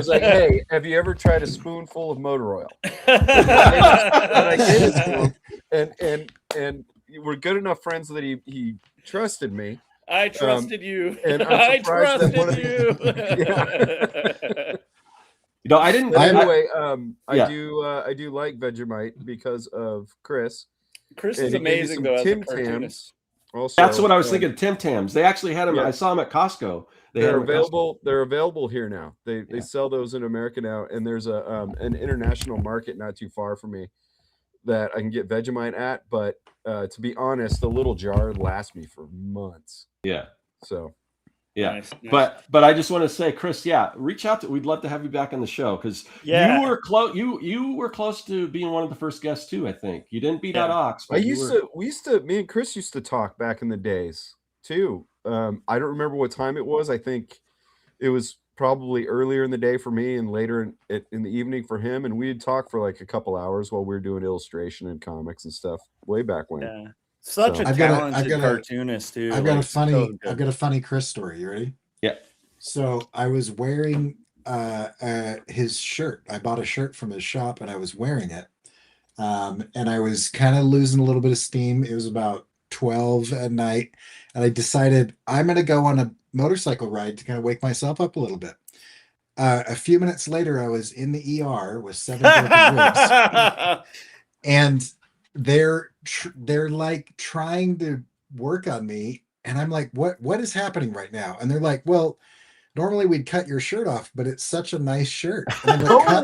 like, "Hey, have you ever tried a spoonful of motor oil?" And I gave it to him, and we're good enough friends that he trusted me. I trusted you. And I trusted you. You know, I didn't. Anyway, I do like Vegemite because of Chris. Chris is amazing though. Tim Tams. Also, that's what I was thinking. Tim Tams. They actually had them. Yeah. I saw them at Costco. They're available. They're available here now. They sell those in America now, and there's an international market not too far from me that I can get Vegemite at. But to be honest, the little jar lasts me for months. Yeah. So Yeah, Nice, nice. but I just want to say, Chris, reach out to. We'd love to have you back on the show because Yeah. you were close. You were close to being one of the first guests too. I think you didn't beat out Ox. Me and Chris used to talk back in the days too. I don't remember what time it was. I think it was probably earlier in the day for me and later in the evening for him. And we'd talk for like a couple hours while we were doing illustration and comics and stuff way back when. Yeah. Such a talented cartoonist too. I've got like, so I've got a funny Chris story. You ready? Yeah. So I was wearing his shirt. I bought a shirt from his shop and I was wearing it. And I was kind of losing a little bit of steam. It was about 12 at night. And I decided I'm going to go on a motorcycle ride to kind of wake myself up a little bit. A few minutes later, I was in the ER with 7 broken ribs. And they're like trying to work on me. And I'm like, what is happening right now? And they're like, well, normally we'd cut your shirt off, but it's such a nice shirt. And I'm like,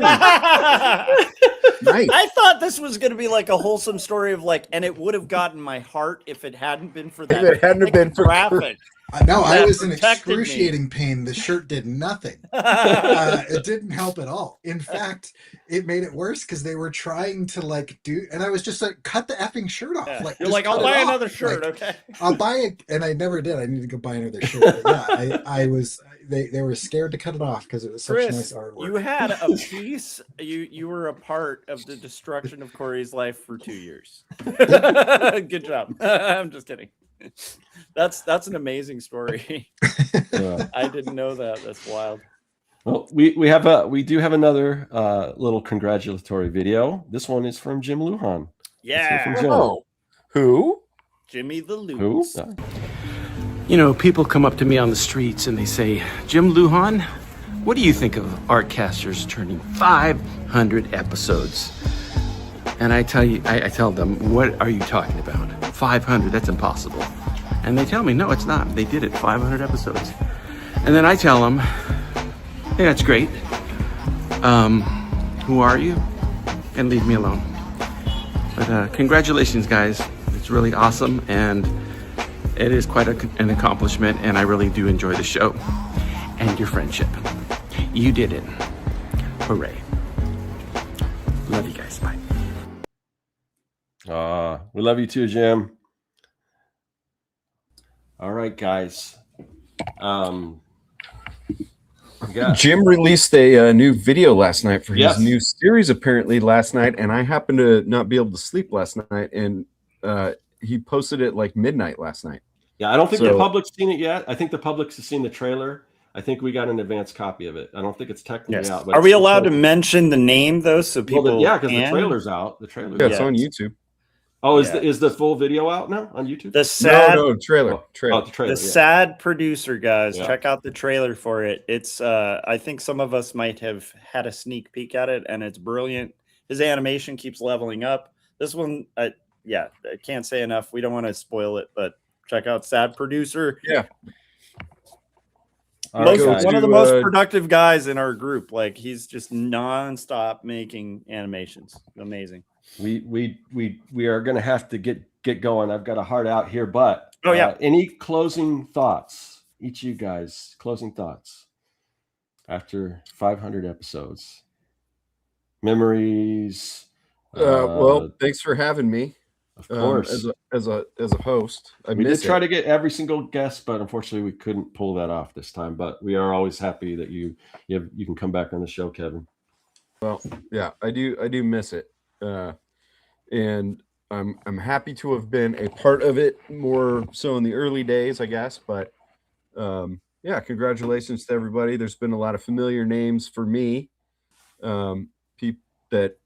nice. I thought this was going to be like a wholesome story of like, and it would have gotten my heart if it hadn't been for that. If it hadn't been for graphic. No, I that was in protected me. excruciating pain. The shirt did nothing. It didn't help at all. In fact, it made it worse because they were trying to like do, and I was just like, cut the effing shirt off. Yeah. Like, You're just like, I'll cut it buy off. another shirt, Like, okay? I'll buy it, and I never did. I need to go buy another shirt. But yeah, I was. They were scared to cut it off because it was such Chris, nice artwork. you had a piece. You were a part of the destruction of Corey's life for 2 years. Good job. I'm just kidding. That's an amazing story. I didn't know that. That's wild. Well, we do have another little congratulatory video. This one is from Jim Lujan. Yeah. From Jim. Oh, who? Jimmy the Who? Loots. You know, people come up to me on the streets and they say, Jim Lujan, what do you think of Artcasters turning 500 episodes? And I tell them, what are you talking about? 500, that's impossible. And they tell me, no, it's not. They did it, 500 episodes. And then I tell them, hey, that's great. Who are you? And leave me alone. But congratulations, guys. It's really awesome. And it is quite an accomplishment, and I really do enjoy the show and your friendship. You did it. Hooray. Love you guys. Bye. We love you too, Jim. All right, guys. Jim released a new video last night for his Yes. new series, apparently last night, and I happened to not be able to sleep last night, and he posted it like midnight last night. Yeah, I don't think the public's seen it yet. I think the public has seen the trailer. I think we got an advanced copy of it. I don't think it's technically out. But Are we it's allowed to trailer. mention the name though, so people? Well, yeah, because the can? trailer's out. The trailer. Yeah, it's on YouTube. Oh, is the full video out now on YouTube? The sad trailer. Oh, the trailer. The sad producer, guys. Yeah. Check out the trailer for it. It's I think some of us might have had a sneak peek at it, and it's brilliant. His animation keeps leveling up. This one, I can't say enough. We don't want to spoil it, but check out Sad Producer. Yeah. All right, One guys. of the most productive guys in our group. Like he's just nonstop making animations. Amazing. We are going to have to get going. I've got a heart out here, but any closing thoughts? Each of you guys, closing thoughts after 500 episodes, memories. Well, thanks for having me. Of course, as a host. We did try to get every single guest, but unfortunately, we couldn't pull that off this time. But we are always happy that you can come back on the show, Kevin. Well, yeah, I do miss it. And I'm happy to have been a part of it more so in the early days, I guess. But yeah, congratulations to everybody. There's been a lot of familiar names for me. People that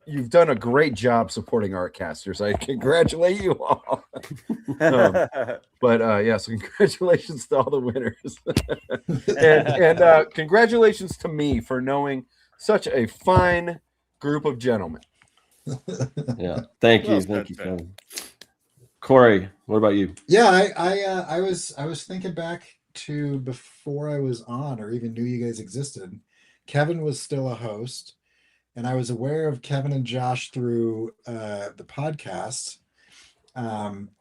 you've done a great job supporting Artcasters. I congratulate you all. But yeah, so congratulations to all the winners, and congratulations to me for knowing such a fine group of gentlemen. Yeah, thank you, Kevin. Corey, what about you? Yeah, I was thinking back to before I was on or even knew you guys existed. Kevin was still a host, and I was aware of Kevin and Josh through the podcast.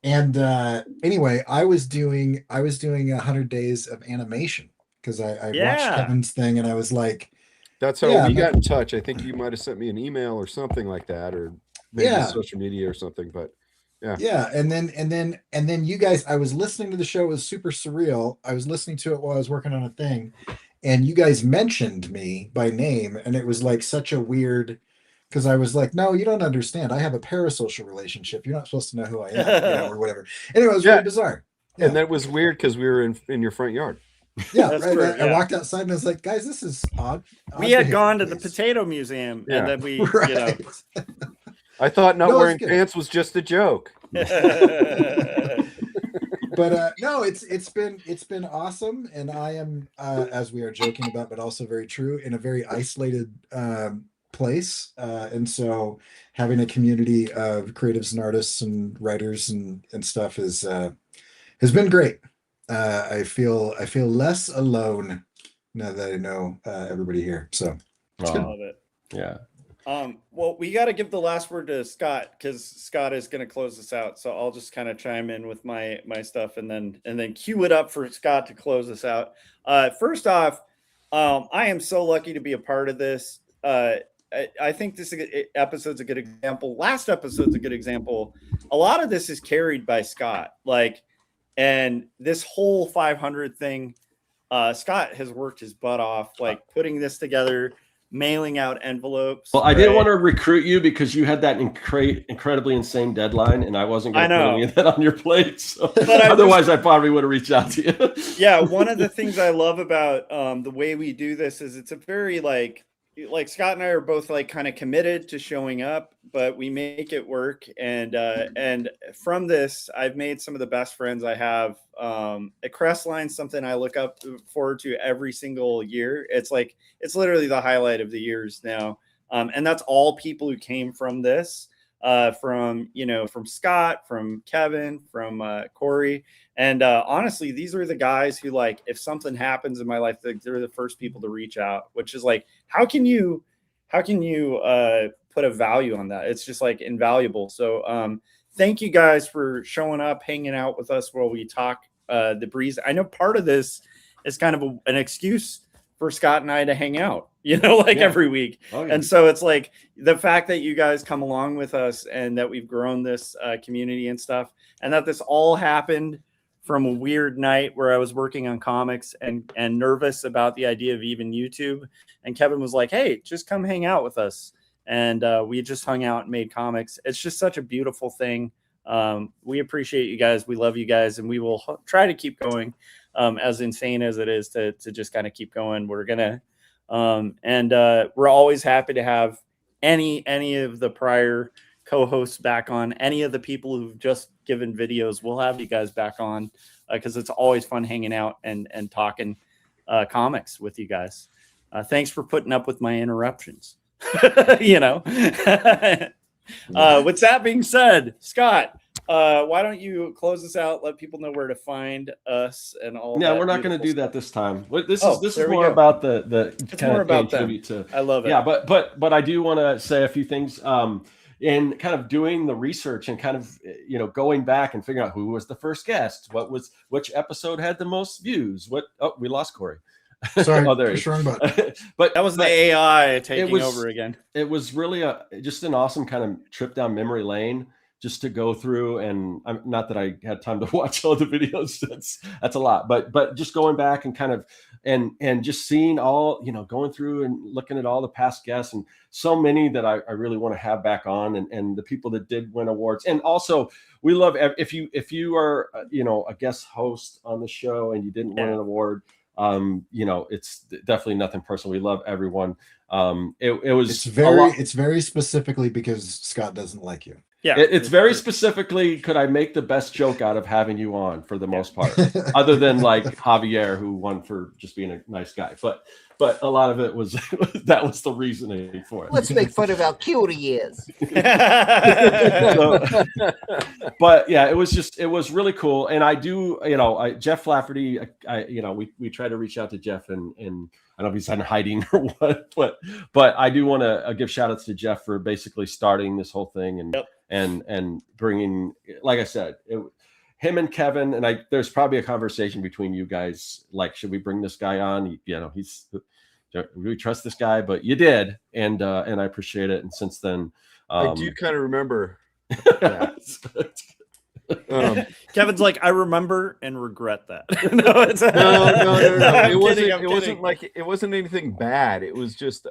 Anyway, I was doing 100 days of animation because I watched Kevin's thing and I was like, that's how we got in touch. I think you might have sent me an email or something like that, or maybe social media or something. But yeah, and then you guys, I was listening to the show. It was super surreal. I was listening to it while I was working on a thing, and you guys mentioned me by name, and it was like such a weird, because I was like, no, you don't understand. I have a parasocial relationship. You're not supposed to know who I am, or whatever. Anyway, it was really bizarre. And that was weird because we were in your front yard. Yeah, right. I walked outside and I was like, guys, this is odd. We had gone to the Potato Museum, and then we, I thought not wearing pants was just a joke. But no, it's been awesome, and I am, as we are joking about, but also very true, in a very isolated place, and so having a community of creatives and artists and writers and stuff has been great. I feel less alone now that I know everybody here. So I love it. Yeah. Well, we got to give the last word to Scott, because Scott is going to close us out. So I'll just kind of chime in with my stuff and then cue it up for Scott to close us out. First off, I am so lucky to be a part of this. I think this episode's a good example. Last episode's a good example. A lot of this is carried by Scott, and this whole 500 thing, Scott has worked his butt off, putting this together, mailing out envelopes. Well, I didn't want to recruit you because you had that incredibly insane deadline, and I wasn't going to put any of that on your plate. So otherwise, I probably would have reached out to you. Yeah, one of the things I love about the way we do this is it's a very like Scott and I are both kind of committed to showing up, but we make it work. And from this, I've made some of the best friends I have. At Crestline's something I look up forward to every single year. It's literally the highlight of the years now. And that's all people who came from this, from Scott, from Kevin, from Corey. And honestly, these are the guys who, if something happens in my life, they're the first people to reach out, which is how can you put a value on that? It's just invaluable. So thank you guys for showing up, hanging out with us while we talk the breeze. I know part of this is kind of an excuse for Scott and I to hang out, every week. Oh, yeah. And so it's the fact that you guys come along with us and that we've grown this community and stuff, and that this all happened from a weird night where I was working on comics and nervous about the idea of even YouTube. And Kevin was like, hey, just come hang out with us. And we just hung out and made comics. It's just such a beautiful thing. We appreciate you guys. We love you guys. And we will try to keep going, as insane as it is to just kind of keep going. We're going to, we're always happy to have any of the prior co-hosts back on, any of the people who've just given videos. We'll have you guys back on because it's always fun hanging out and talking comics with you guys. Thanks for putting up with my interruptions. With that being said, Scott, why don't you close us out, let people know where to find us and all. Yeah, we're not going to do that this time. This is more about the it's more about that. I love it. Yeah, but I do want to say a few things in kind of doing the research and kind of going back and figuring out who was the first guest, which episode had the most views, we lost Corey. Sorry, but that was the AI taking over again. It was really just an awesome kind of trip down memory lane, just to go through. And not that I had time to watch all the videos. That's a lot, but just going back and kind of and just seeing all, going through and looking at all the past guests, and so many that I really want to have back on, and the people that did win awards. And also we love if you are a guest host on the show and you didn't win an award. It's definitely nothing personal. We love everyone. It's very specifically because Scott doesn't like you. Yeah, it's very specifically, could I make the best joke out of having you on for the most part, other than Javier, who won for just being a nice guy. But a lot of it was that was the reasoning for it. Let's make fun of how cute he is. But yeah, it was really cool. And I do, Jeff Lafferty, we try to reach out to Jeff, and I don't know if he's hiding or what, but I do want to give shout outs to Jeff for basically starting this whole thing. And and bringing, like I said, him and Kevin, and there's probably a conversation between you guys, like, should we bring this guy on? We trust this guy, but you did, and I appreciate it. And since then, I do kind of remember. Kevin's like, I remember and regret that. No. It wasn't anything bad. It was just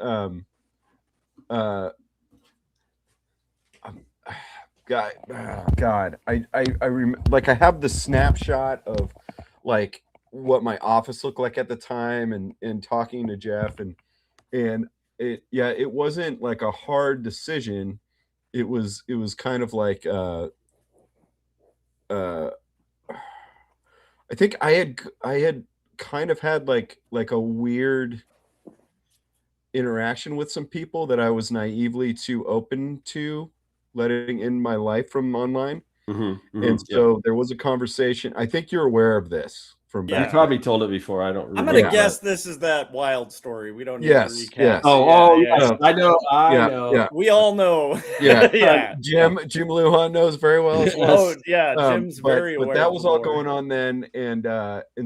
God, I like, I have the snapshot of like what my office looked like at the time, and talking to Jeff, and it wasn't like a hard decision. It was kind of like I think I had kind of had like a weird interaction with some people that I was naively too open to letting in my life from online. And so there was a conversation. I think you're aware of this from You probably told it before. I don't remember. I'm gonna guess this is that wild story. We don't need to recap. Yes. Yes. I know. Yeah. We all know. Yeah. Jim Lujan knows very well as well. Oh yeah, Jim's very aware. But that was all going on then, and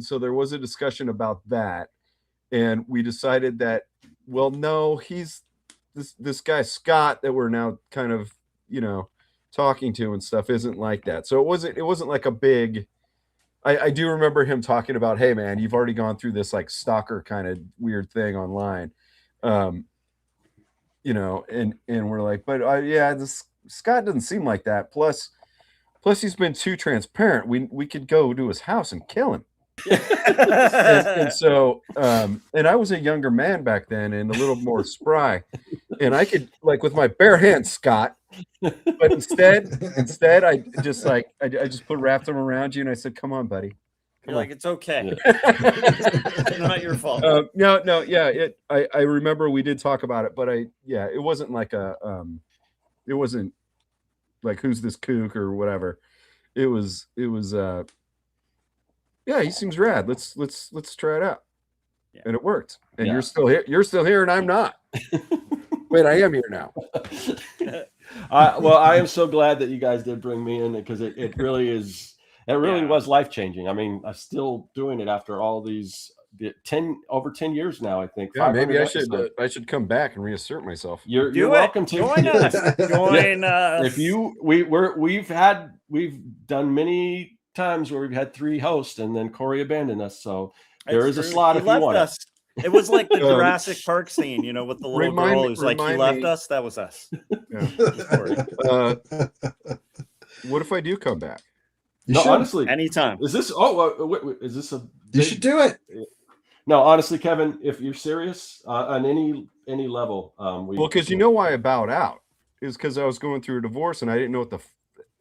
so there was a discussion about that, and we decided that, well, no, he's this guy Scott that we're now kind of, talking to and stuff isn't like that. So it wasn't like a big. I do remember him talking about, hey man, you've already gone through this like stalker kind of weird thing online, and we're like, but this Scott doesn't seem like that. Plus he's been too transparent. We could go to his house and kill him. and so and I was a younger man back then and a little more spry, and I could, like, with my bare hands, Scott. But instead I just wrapped them around you and I said, come on, buddy. You're like, it's okay. It's not your fault. I remember we did talk about it, but it wasn't like it wasn't like, who's this kook or whatever. It was he seems rad. Let's try it out. Yeah. And it worked. And you're still here and I'm not. Wait, I am here now. Well, I am so glad that you guys did bring me in, because it really was life-changing. I mean, I'm still doing it after all these over 10 years now, I think. Yeah, maybe I should come back and reassert myself. You're welcome to join us. Join us. We've done many times where we've had 3 hosts and then Corey abandoned us. So there is a slot if you want us. It was like the Jurassic Park scene, with the little girl who's like, he left us. That was us. Yeah. What if I do come back? Honestly, anytime. Is this? Is this a? You should do it. No, honestly, Kevin, if you're serious on any level, because you know why I bowed out is because I was going through a divorce and I didn't know what the.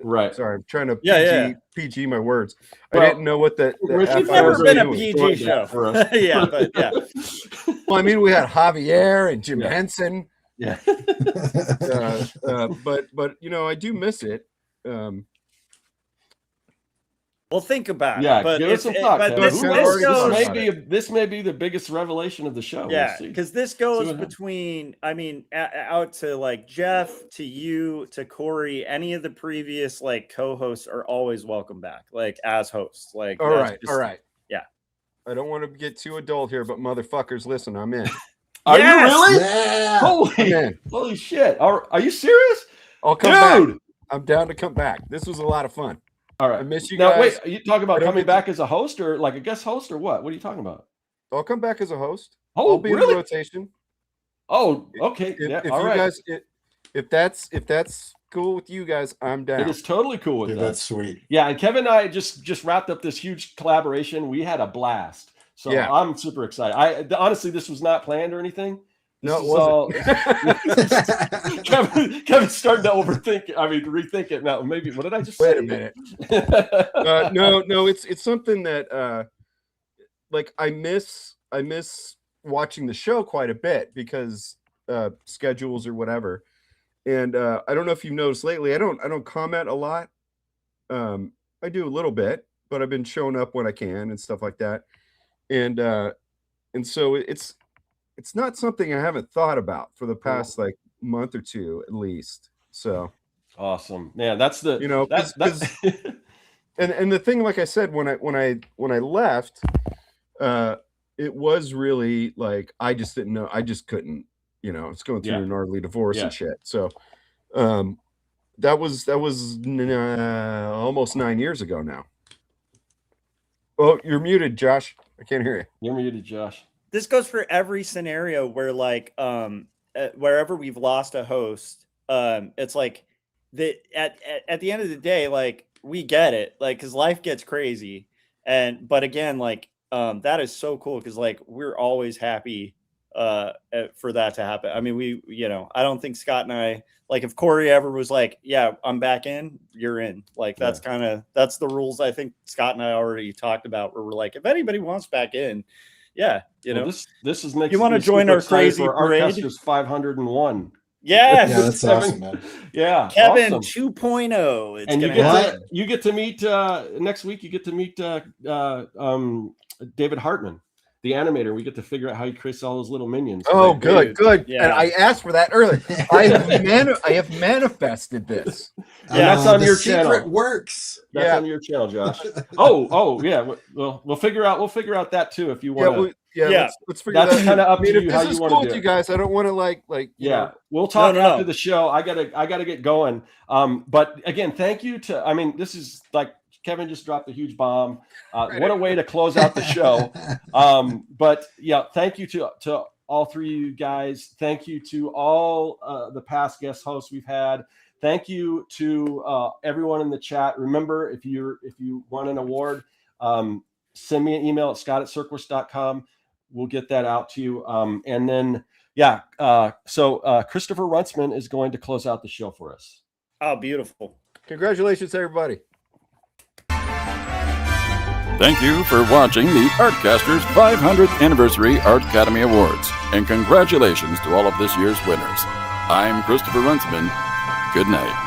Right. Sorry, I'm trying to PG my words. Well, I didn't know what the We've never been a PG show for us. But Well, I mean, we had Javier and Jim Henson. Yeah. But I do miss it. Well, think about it. Yeah, but give us some thought. But this may be the biggest revelation of the show. Yeah, because this goes between, out to like Jeff, to you, to Corey. Any of the previous like co-hosts are always welcome back, like as hosts. Like, all right. Yeah, I don't want to get too adult here, but motherfuckers, listen, I'm in. Are you really? Yeah. Holy shit! Are you serious? I'll come back. I'm down to come back. This was a lot of fun. All right. I miss you now, guys. wait, are you talking about coming back as a host or like a guest host or what? What are you talking about? I'll come back as a host. Oh, I'll be in the rotation. Oh, okay. If all right. Guys, if that's cool with you guys, I'm down. It is totally cool with us. That's sweet. Yeah, and Kevin and I just wrapped up this huge collaboration. We had a blast. So I'm super excited. Honestly, this was not planned or anything. No, it wasn't. Kevin's starting to overthink it. Rethink it now. Maybe what did I just say? Wait a minute. No, it's something that like I miss watching the show quite a bit because schedules or whatever. And I don't know if you've noticed lately, I don't comment a lot. I do a little bit, but I've been showing up when I can and stuff like that. And so it's not something I haven't thought about for the past like month or two at least. So Awesome, man. That's the that's and the thing, like I said, when I left, it was really like I just didn't know. I just couldn't. It's going through a gnarly divorce and shit. So, that was almost 9 years ago now. Oh, you're muted, Josh. I can't hear you. You're muted, Josh. This goes for every scenario where, like, wherever we've lost a host, it's like at the end of the day, like, we get it, like, because life gets crazy, but again, like, that is so cool because, like, we're always happy for that to happen. I mean, I don't think Scott and I, like, if Corey ever was like, yeah, I'm back in, you're in, like, that's that's the rules I think Scott and I already talked about, where we're like, if anybody wants back in, this is making you want to join our crazy parade. Artcasters 501. Yes. Yeah, that's awesome, man. Yeah, Kevin awesome. 2.0. And you get to meet next week. You get to meet David Hartman, the animator. We get to figure out how he creates all those little minions. Oh, good. Yeah. And I asked for that earlier. I have manifested this. And that's on your secret channel. works. That's on your channel, Josh. Oh, yeah. Well, we'll figure out that too if you want to. Let's figure that out. That's kind of up to you how you want to do it. You guys, I don't want to like. We'll talk after the show. I gotta get going. But again, thank you to. I mean, this is like Kevin just dropped a huge bomb. What a way to close out the show. But yeah, thank you to all three of you guys. Thank you to all the past guest hosts we've had. Thank you to everyone in the chat. Remember, if you want an award, send me an email at scott@circus.com. We'll get that out to you. And then, so Christopher Runtsman is going to close out the show for us. Oh, beautiful. Congratulations, everybody. Thank you for watching the Artcasters 500th Anniversary Artcademy Awards. And congratulations to all of this year's winners. I'm Christopher Runtsman. Good night.